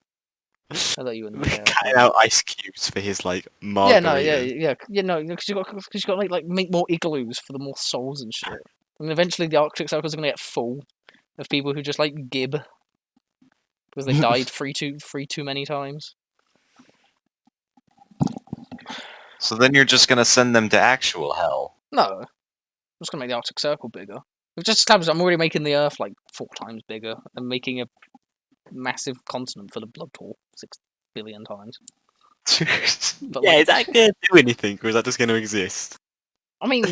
in. Cutting out ice cubes for his like margarita. Because you got like make more igloos for the more souls and shit. And eventually, the Arctic Circle's gonna get full of people who just like gib because they died three too many times. So then you're just gonna send them to actual hell. No. I'm just gonna make the Arctic Circle bigger. We've just established I'm already making the Earth like 4 times bigger and making a massive continent full of blood tour 6 billion times. But is that gonna do anything, or is that just gonna exist? I mean,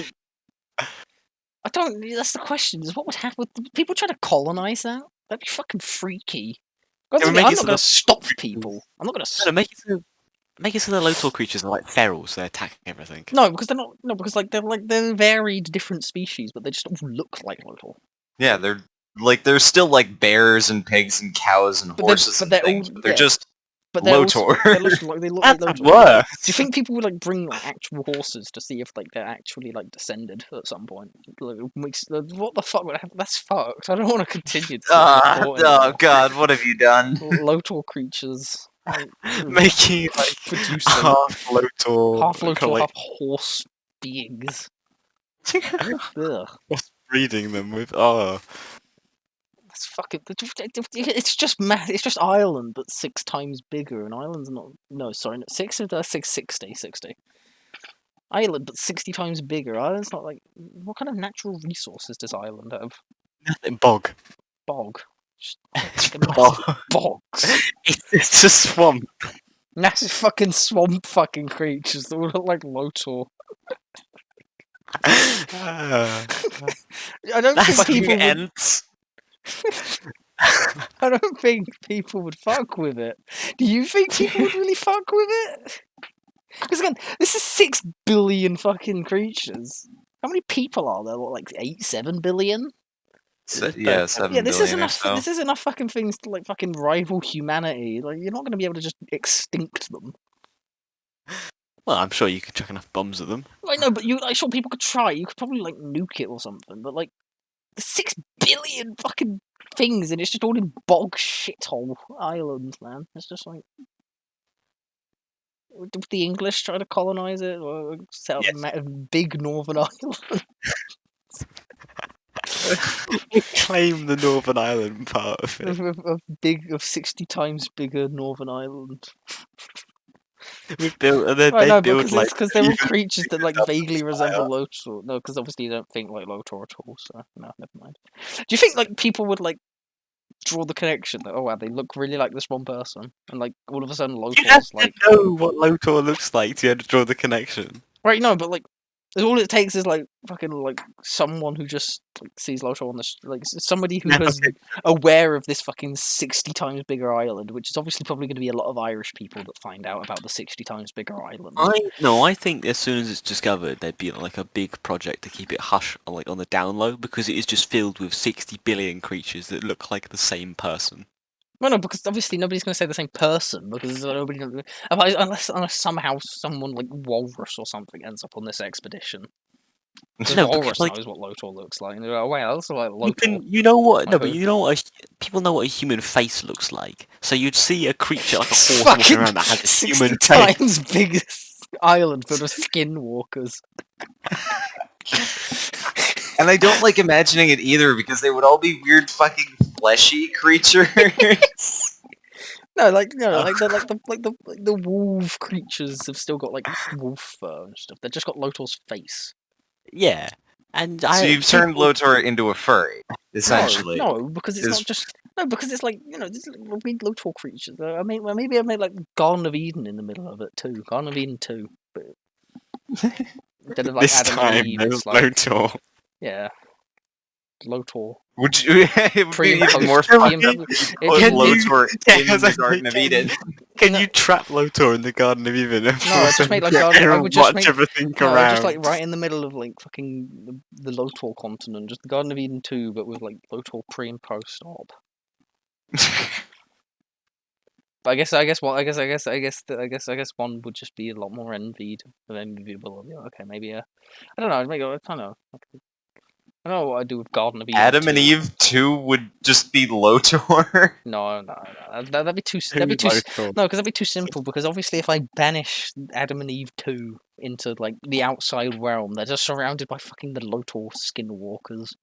I don't. That's the question. Is what would happen? Would people try to colonize that? That'd be fucking freaky. I'm not gonna stop people. I'm not gonna make it so the Lotor creatures are like feral, so they attack everything. No, because they're not. No, because they're varied different species, but they just all look like Lotor. Yeah, they're still like bears and pigs and cows and horses and things. They're just Lotor. They look like Lotor. Worse. Do you think people would like bring like actual horses to see if like they're actually like descended at some point? Like, what the fuck would happen? That's fucked. I don't want to continue. Oh god, what have you done? Lotor creatures. Making like half Lotor, half horse beings. Breeding them with That's fucking. It's just It's just Ireland, but 6 times bigger. And Ireland's not. No, sorry, 60. Ireland, but 60 times bigger. Ireland's not like. What kind of natural resources does Ireland have? Nothing. Bog. Bogs. It's a swamp. Massive fucking swamp fucking creatures that look like Lotor. I don't think people ants. I don't think people would fuck with it. Do you think people would really fuck with it? Because again, this is 6 billion fucking creatures. How many people are there? What, like 7 billion? 7 this is billion enough. so. This is enough fucking things to like fucking rival humanity. Like you're not going to be able to just extinct them. Well, I'm sure you could chuck enough bombs at them. I know, but I'm sure people could try. You could probably like nuke it or something. But like, there's 6 billion fucking things, and it's just all in bog shithole islands, man. It's just like. Did the English try to colonize it or set up a big northern island? Claim the Northern Ireland part of it. Of 60 times bigger Northern Ireland. Because they're all creatures that like vaguely resemble Lotor. No, because obviously you don't think like Lotor at all. So no, never mind. Do you think like people would like draw the connection that wow, they look really like this one person, and like all of a sudden Lotor's like know what Lotor looks like to draw the connection. Right? No, but like. All it takes is like fucking like someone who just like, sees Lotor on the like somebody who is aware of this fucking 60 times bigger island, which is obviously probably going to be a lot of Irish people that find out about the 60 times bigger island. I think as soon as it's discovered, there'd be like a big project to keep it hush, like on the down low, because it is just filled with 60 billion creatures that look like the same person. Well, no, because obviously nobody's going to say the same person, because unless somehow someone like Walrus or something ends up on this expedition. Walrus knows what Lotor looks like. And they're like, oh, wait, that's like Lotor. You know what? No, but you know what? People know what a human face looks like. So you'd see a creature like a horse walking around that has a human face. 60 times biggest island full of skinwalkers. And I don't like imagining it either because they would all be weird fucking fleshy creatures. No, like the wolf creatures have still got like wolf fur and stuff. They've just got Lotor's face. Yeah, and So you've turned Lotor into a furry, essentially. No, because it's not just because it's like these weird Lotor creatures. I mean, well, maybe I made like Garden of Eden in the middle of it too. Garden of Eden 2, but instead of like this Adam time and Eve, there's it's like Lotor. yeah, Lotor. Would you? It would be even more fun if you put Lotor in the Garden of Eden. Can you trap Lotor in the Garden of Eden? No, I just made like I would just make everything no, around. just like right in the middle of like fucking the Lotor continent, just the Garden of Eden 2, but with like Lotor pre and post op. But I guess one would just be a lot more enviable. Yeah, okay, maybe I don't know. Maybe I don't know. I don't know what I'd do with Garden of Eden. Adam and Eve 2 would just be Lotor. No, that'd be too. No, because that'd be too simple. Because obviously, if I banish Adam and Eve 2 into like the outside realm, they're just surrounded by fucking the Lotor skinwalkers.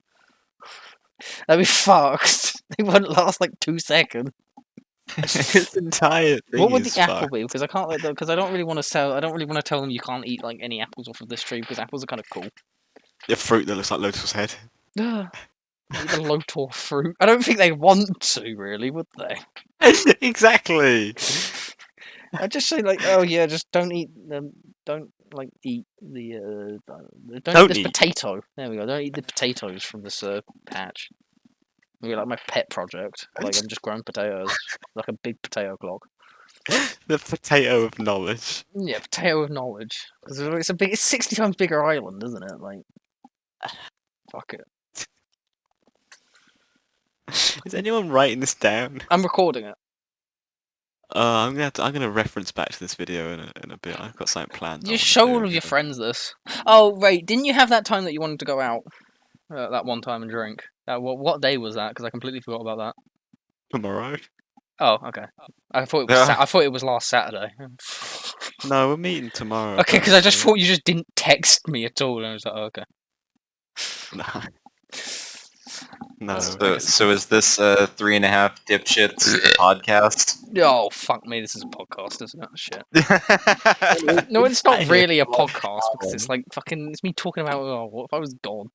That'd be fucked. They wouldn't last like 2 seconds. This entire thing. What would the apple be? Because I can't let because I don't really want to sell. I don't really want to tell them you can't eat like any apples off of this tree because apples are kind of cool. The fruit that looks like Lotor's head. The Lotor fruit. I don't think they want to really, would they? Exactly. I just say like, oh yeah, just don't eat them. Don't like eat the. Don't eat this potato. There we go. Don't eat the potatoes from this patch. Maybe like my pet project. Like I'm just growing potatoes, like a big potato clock. The potato of knowledge. Yeah, potato of knowledge. Because it's 60 times bigger island, isn't it? Like, fuck it. Is anyone writing this down? I'm recording it. I'm gonna reference back to this video in a bit. I've got something planned. You show all of your friends this. Oh right, didn't you have that time that you wanted to go out? That one time and drink. What day was that? Because I completely forgot about that. Tomorrow. Oh, okay. I thought it was last Saturday. No, we're meeting tomorrow. Okay, because I just thought you just didn't text me at all, and I was like, oh, okay. No. No. So is this 3.5 dipshits podcast? Oh fuck me! This is a podcast, isn't it? Shit. No, it's not really a podcast because it's like fucking. It's me talking about. Oh, what if I was gone?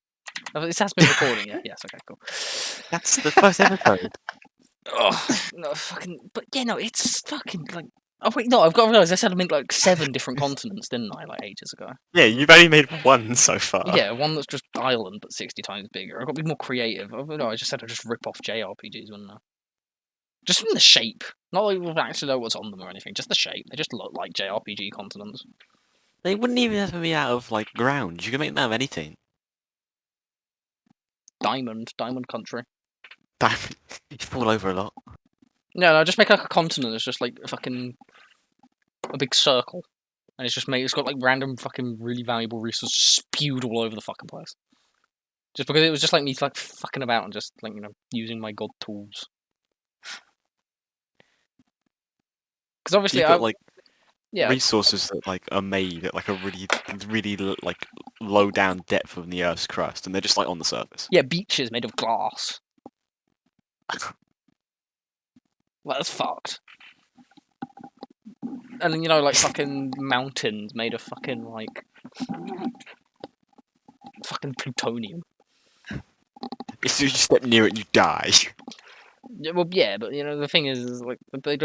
This has been recording, yeah. Yes, okay, cool. That's the first episode. Oh no, fucking. But yeah, no, it's fucking like. Oh wait, no, I've got to realise I said I made like 7 different continents, didn't I? Like ages ago. Yeah, you've only made one so far. Yeah, one that's just island but 60 times bigger. I've got to be more creative. No, I just said I'd just rip off JRPGs, wouldn't I? Just from the shape. Not like we actually know what's on them or anything, just the shape. They just look like JRPG continents. They wouldn't even have to be out of like ground. You can make them out of anything. Diamond country. Diamond. You fall over a lot. No, just make like a continent that's just like fucking a big circle. And it's got like random fucking really valuable resources spewed all over the fucking place. Just because it was just like me like fucking about and just like, using my god tools. Because obviously you've got, yeah, resources that like are made at like a really like low down depth of the Earth's crust, and they're just like on the surface. Yeah, beaches made of glass. Well, that's fucked. And then like fucking mountains made of fucking like fucking plutonium. If you step near it, you die. Yeah, well, yeah, but the thing is like they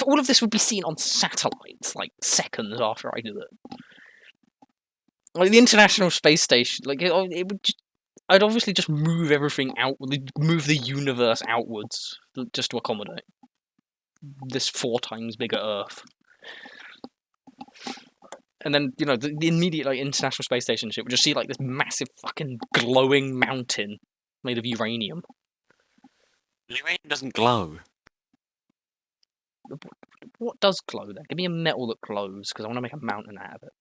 all of this would be seen on satellites like seconds after I did it. Like the International Space Station, like it would. I'd obviously just move everything out, move the universe outwards just to accommodate this 4 times bigger Earth. And then the immediate like International Space Station shit would just see like this massive fucking glowing mountain made of uranium. Uranium doesn't glow. What does glow then? Give me a metal that glows, because I want to make a mountain out of it.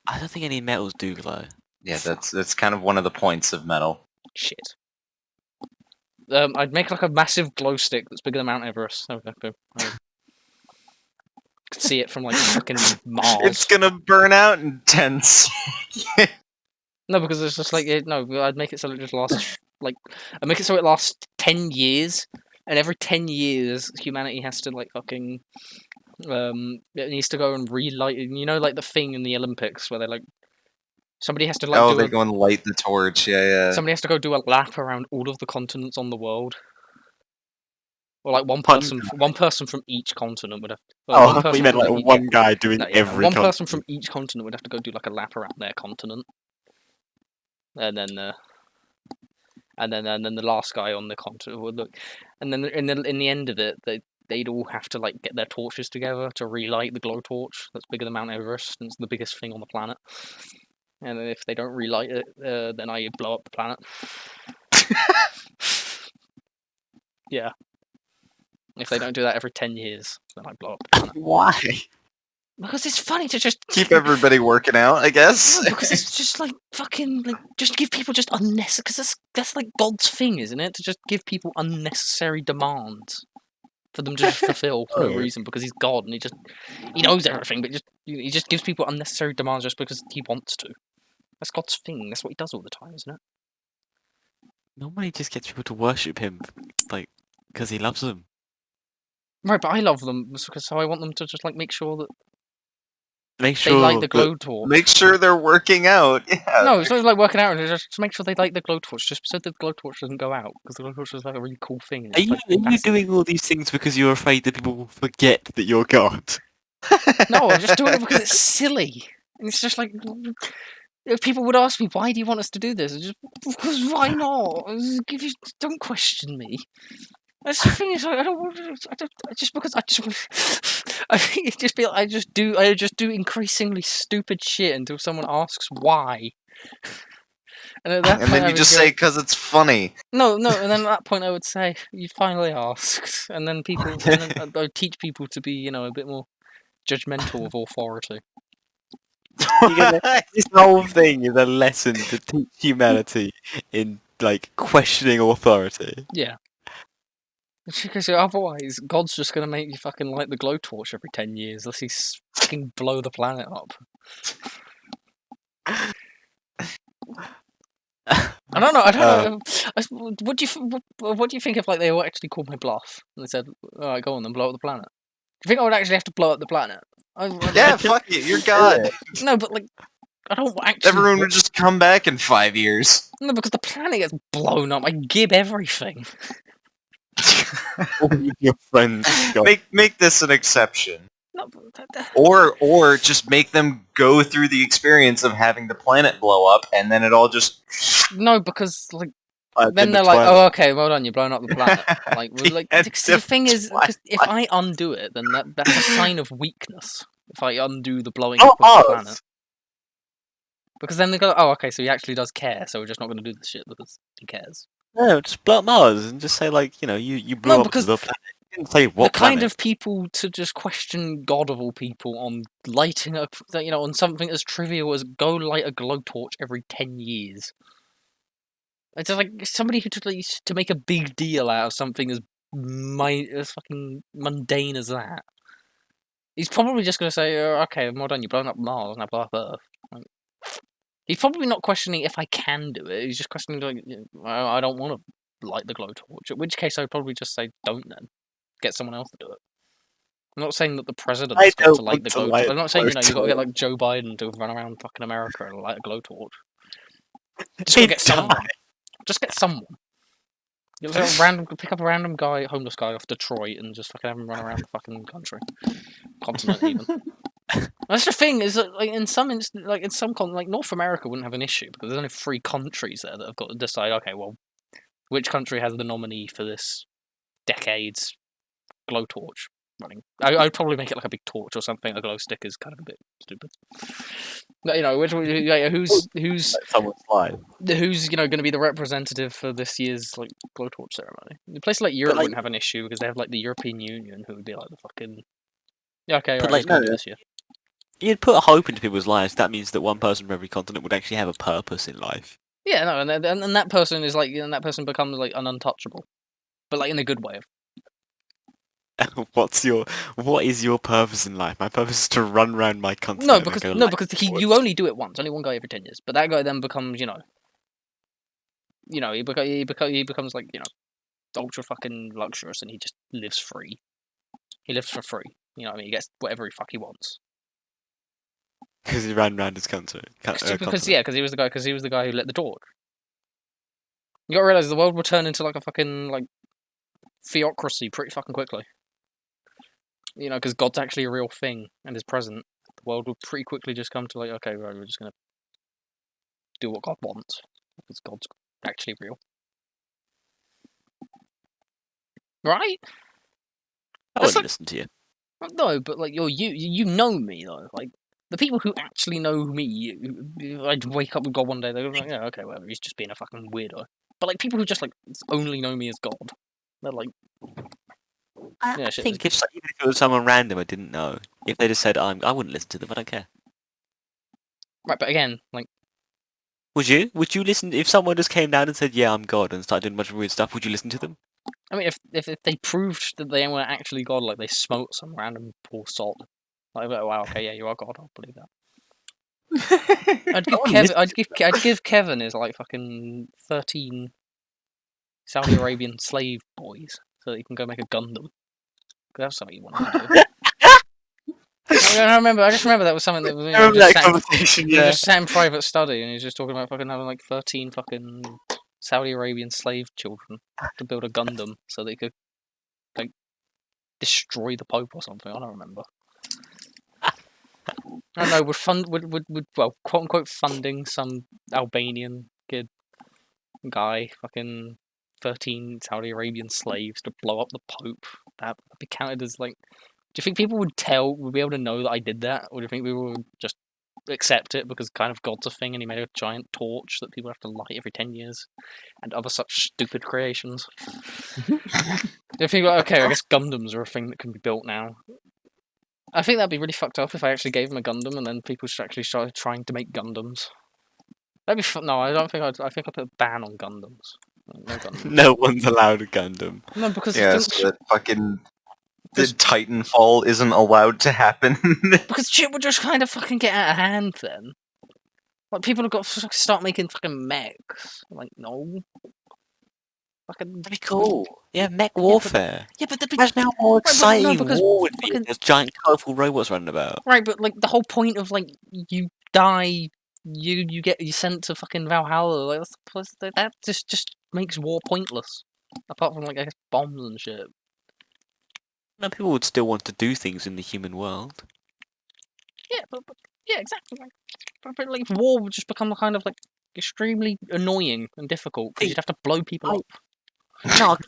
I don't think any metals do glow. Yeah, that's kind of one of the points of metal. Shit. I'd make like a massive glow stick that's bigger than Mount Everest. Okay, cool. Could see it from like fucking Mars. It's gonna burn out in 10 seconds. No, because it's just like no. I'd make it so it just lasts like I'd make it so it lasts 10 years, and every 10 years, humanity has to like fucking it needs to go and relight. You know, like the thing in the Olympics where they like somebody has to like they go and light the torch. Yeah. Somebody has to go do a lap around all of the continents on the world. Or like one person from each continent would have. You meant like one guy doing every. One person from each continent would have to go do like a lap around their continent, and then the last guy on the continent would look, and then in the end of it, they'd all have to like get their torches together to relight the glowtorch that's bigger than Mount Everest, and it's the biggest thing on the planet. And then if they don't relight it, then I blow up the planet. Yeah. If they don't do that every 10 years, then I blow up the planet. Why? Because it's funny to just keep everybody working out, I guess. No, because it's just like fucking like just give people just unnecessary. Because that's like God's thing, isn't it? To just give people unnecessary demands for them to just fulfill for no reason. Because he's God and he knows everything, but he just gives people unnecessary demands just because he wants to. That's God's thing. That's what he does all the time, isn't it? Normally, he just gets people to worship him, like because he loves them. Right, but I love them because I want them to just like make sure that they light the glowtorch. Make sure they're working out. Yeah. No, it's not like working out. Just make sure they light the glowtorch, just so the glowtorch doesn't go out, because the glowtorch is like a really cool thing. Are you doing all these things because you're afraid that people will forget that you're God? No, I'm just doing it because it's silly. And it's just like if people would ask me, "Why do you want us to do this?" It's just because why not? Don't question me. That's the thing is, I just do increasingly stupid shit until someone asks why. And then you just say because it's funny. No, and then at that point I would say, you finally asked, and then I would teach people to be, a bit more judgmental of authority. This whole thing is a lesson to teach humanity in like questioning authority. Yeah. Because otherwise, God's just gonna make you fucking light the glowtorch every 10 years, unless he fucking blow the planet up. I don't know. What do you think if like they actually called my bluff and they said, "All right, go on then, blow up the planet"? Do you think I would actually have to blow up the planet? Yeah, fuck it, you're God. No, but like, I don't actually. Everyone would just come back in 5 years. No, because the planet gets blown up. I gib everything. Your friends. Make this an exception. No, or just make them go through the experience of having the planet blow up, and then it all just. No, because like then they're like, "Oh, okay, well done, you're blowing up the planet." The thing is, because if I undo it, then that's a sign of weakness. If I undo the blowing up of the planet, because then they go, "Oh, okay, so he actually does care, so we're just not going to do this shit because he cares." No, just blow up Mars and just say like, you blew up the planet. You didn't say what the kind of people to just question God of all people on lighting up, on something as trivial as go light a glowtorch every 10 years. It's just like somebody who to make a big deal out of something as fucking mundane as that. He's probably just going to say, "Okay, well done, you've blown up Mars, now blow up Earth." Like, he's probably not questioning if I can do it. He's just questioning, like, I don't want to light the glowtorch. In which case, I'd probably just say, "Don't then. Get someone else to do it." I'm not saying that the president's got to light the glowtorch. I'm not saying you've got to get like Joe Biden to run around fucking America and light a glowtorch. Just go get someone. Just get someone. Pick up a random guy, homeless guy off Detroit, and just fucking have him run around the fucking country, continent even. That's the thing is that like in some like North America wouldn't have an issue because there's only 3 countries there that have got to decide. Okay, well, which country has the nominee for this decade's glowtorch running? I'd probably make it like a big torch or something. A glow stick is kind of a bit stupid. But, who's someone's lie. Who's going to be the representative for this year's like glowtorch ceremony? A place like Europe wouldn't have an issue because they have like the European Union who would be like the fucking okay. Right, let's do this year. You'd put a hope into people's lives. That means that one person from every continent would actually have a purpose in life. Yeah, no, and that person is like, and that person becomes like an untouchable, but like in a good way. What is your purpose in life? My purpose is to run around my continent. No, because you only do it once. Only one guy every 10 years. But that guy then becomes, he becomes like, ultra fucking luxurious, and he just lives free. He lives for free. You know what I mean? He gets whatever he fuck he wants. Because he ran around his country. Because he was the guy who lit the torch. You gotta realize the world will turn into like a fucking like theocracy pretty fucking quickly. You know, because God's actually a real thing and is present. The world will pretty quickly just come to like, okay, right, we're just gonna do what God wants because God's actually real, right? I wouldn't listen to you. No, but like you know me though. Like the people who actually know me, I'd wake up with God one day. They're like, yeah, okay, whatever. He's just being a fucking weirdo. But like people who just like only know me as God, they're like, I think if it was someone random I didn't know, if they just said I wouldn't listen to them. I don't care. Right, but again, like, would you? Would you listen if someone just came down and said, "Yeah, I'm God," and started doing a bunch of weird stuff? Would you listen to them? I mean, if they proved that they weren't actually God, like they smoked some random poor salt, like, wow, okay, yeah, you are God, I'll believe that. I'd give Kevin his like fucking 13 Saudi Arabian slave boys so that he can go make a Gundam. That's something you want to do. I just remember that was something that was. Just sat in private study, and he's just talking about fucking having like 13 fucking Saudi Arabian slave children to build a Gundam so they could like destroy the Pope or something. I don't remember. I don't know. Would well, quote unquote funding some Albanian kid guy fucking 13 Saudi Arabian slaves to blow up the Pope. That would be counted as like. Do you think people would be able to know that I did that? Or do you think people would just accept it because kind of God's a thing and he made a giant torch that people have to light every 10 years? And other such stupid creations? Do you think, like, okay, I guess Gundams are a thing that can be built now. I think that'd be really fucked up if I actually gave them a Gundam and then people actually started trying to make Gundams. That'd be fun. No, I don't think I think I'd put a ban on Gundams. No Gundams. No one's allowed a Gundam. No, because that fucking the Titanfall isn't allowed to happen. Because shit would just kind of fucking get out of hand then. Like, people have got to start making fucking mechs. Like, no. That'd be cool. Yeah, mech warfare. Yeah, but imagine how more exciting war would be if there's giant colourful robots running about. Right, but like the whole point of like you die, you get sent to fucking Valhalla. Like that just makes war pointless. Apart from like I guess bombs and shit. No, people would still want to do things in the human world. Yeah, but yeah, exactly. But like war would just become kind of like extremely annoying and difficult because you'd have to blow people up. No,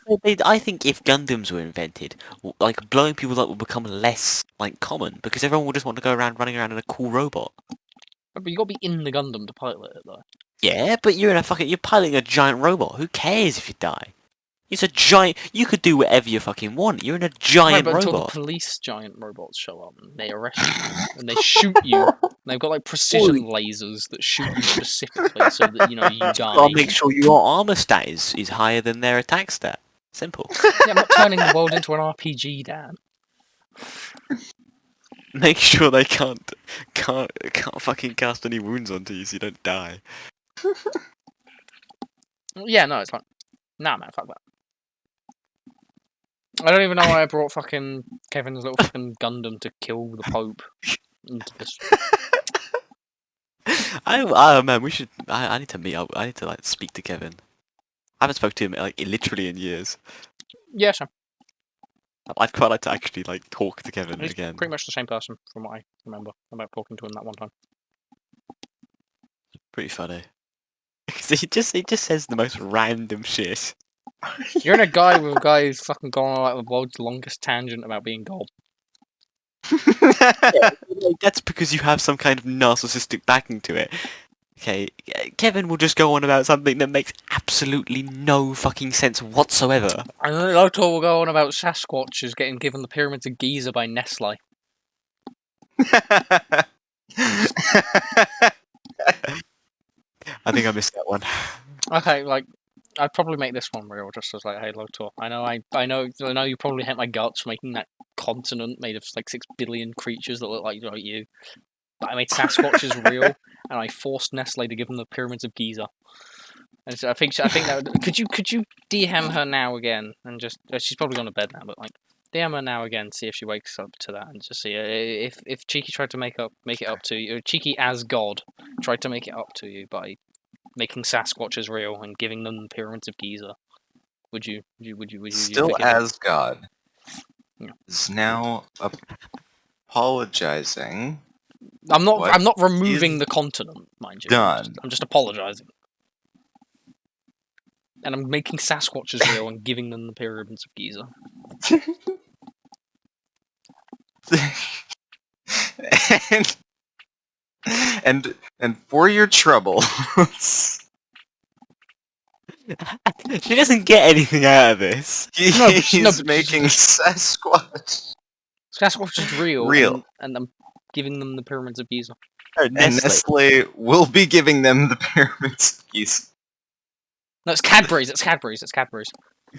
I think if Gundams were invented, like blowing people up would become less like common because everyone would just want to go around running around in a cool robot. But you got to be in the Gundam to pilot it, though. Yeah, but you're piloting a giant robot. Who cares if you die? It's a giant. You could do whatever you fucking want. You're in a giant robot. Until the police giant robots show up and they arrest you and they shoot you. And they've got like precision lasers that shoot you specifically so that you die. I'll make sure your armor stat is higher than their attack stat. Simple. Yeah, I'm not turning the world into an RPG, Dan. Make sure they can't fucking cast any wounds onto you so you don't die. Yeah, no, it's fine. Nah, man, fuck that. I don't even know why I brought fucking Kevin's little fucking Gundam to kill the Pope into this. Man, we should. I need to meet up. I need to like speak to Kevin. I haven't spoken to him like literally in years. Yeah, sure. I'd quite like to actually like talk to Kevin He's again. Pretty much the same person from what I remember about talking to him that one time. Pretty funny. Because he just says the most random shit. You're in a guy with a guy who's fucking gone on like the world's longest tangent about being gold. Yeah, that's because you have some kind of narcissistic backing to it. Okay, Kevin will just go on about something that makes absolutely no fucking sense whatsoever. And then Loto will go on about Sasquatches getting given the pyramids of Giza by Nestle. I think I missed that one. Okay, like I'd probably make this one real, just as like, hey, Lotor. I know you probably hate my guts for making that continent made of like 6 billion creatures that look like you. But I made Sasquatches real, and I forced Nestle to give them the pyramids of Giza. And so I think that would, could you DM her now again and just she's probably gone to bed now, but like DM her now again, see if she wakes up to that, and just see if Cheeky tried to make it up to you, Cheeky as God tried to make it up to you by making Sasquatches real and giving them the pyramids of Giza. Would you still as God Yeah. is now apologizing. I'm not What I'm not removing the continent, mind you. done? I'm just apologizing. And I'm making Sasquatches real and giving them the pyramids of Giza. and for your trouble. She doesn't get anything out of this. He's making Sasquatch. Sasquatch is real. And I'm giving them the pyramids of Giza. And Nestle will be giving them the pyramids of Giza. No, it's Cadbury's. It's Cadbury's.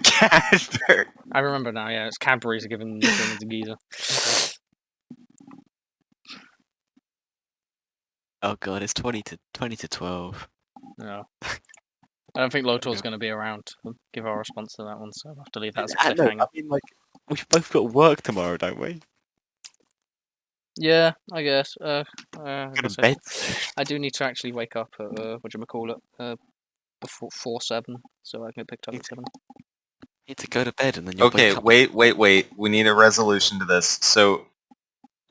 Cadbury. I remember now. Yeah, it's Cadbury's giving them the pyramids of Giza. Oh god, it's 20 to 12. No. I don't think Lotor's going to be around to give our response to that one, so I'll have to leave that as a cliffhanger. I mean, like, we've both got work tomorrow, don't we? Yeah, I guess. Go to bed. I do need to actually wake up at, before 4-7, so I can get picked up at 7. You need to go to bed and then you'll Okay, wait. We need a resolution to this. So,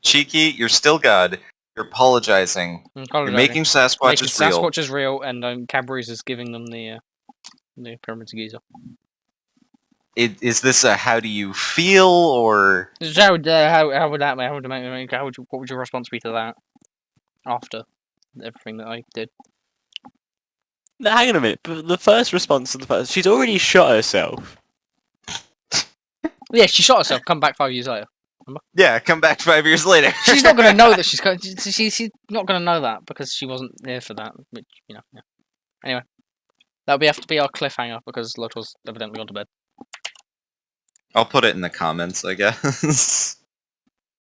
Cheeky, you're still God. You're apologizing. You're making Sasquatches real. Sasquatch is real, and Cadbury's is giving them the pyramids of Giza. Is this a how do you feel, or... How would what would your response be to that? After everything that I did? Now, hang on a minute, but the first response to the first... She's already shot herself. Yeah, she shot herself, come back 5 years later. Remember? Yeah, come back 5 years later. She's not going to know that she's not going to know that because she wasn't there for that. Which, you know. Yeah. Anyway, that'll have to be our cliffhanger because Lotor's evidently gone to bed. I'll put it in the comments, I guess.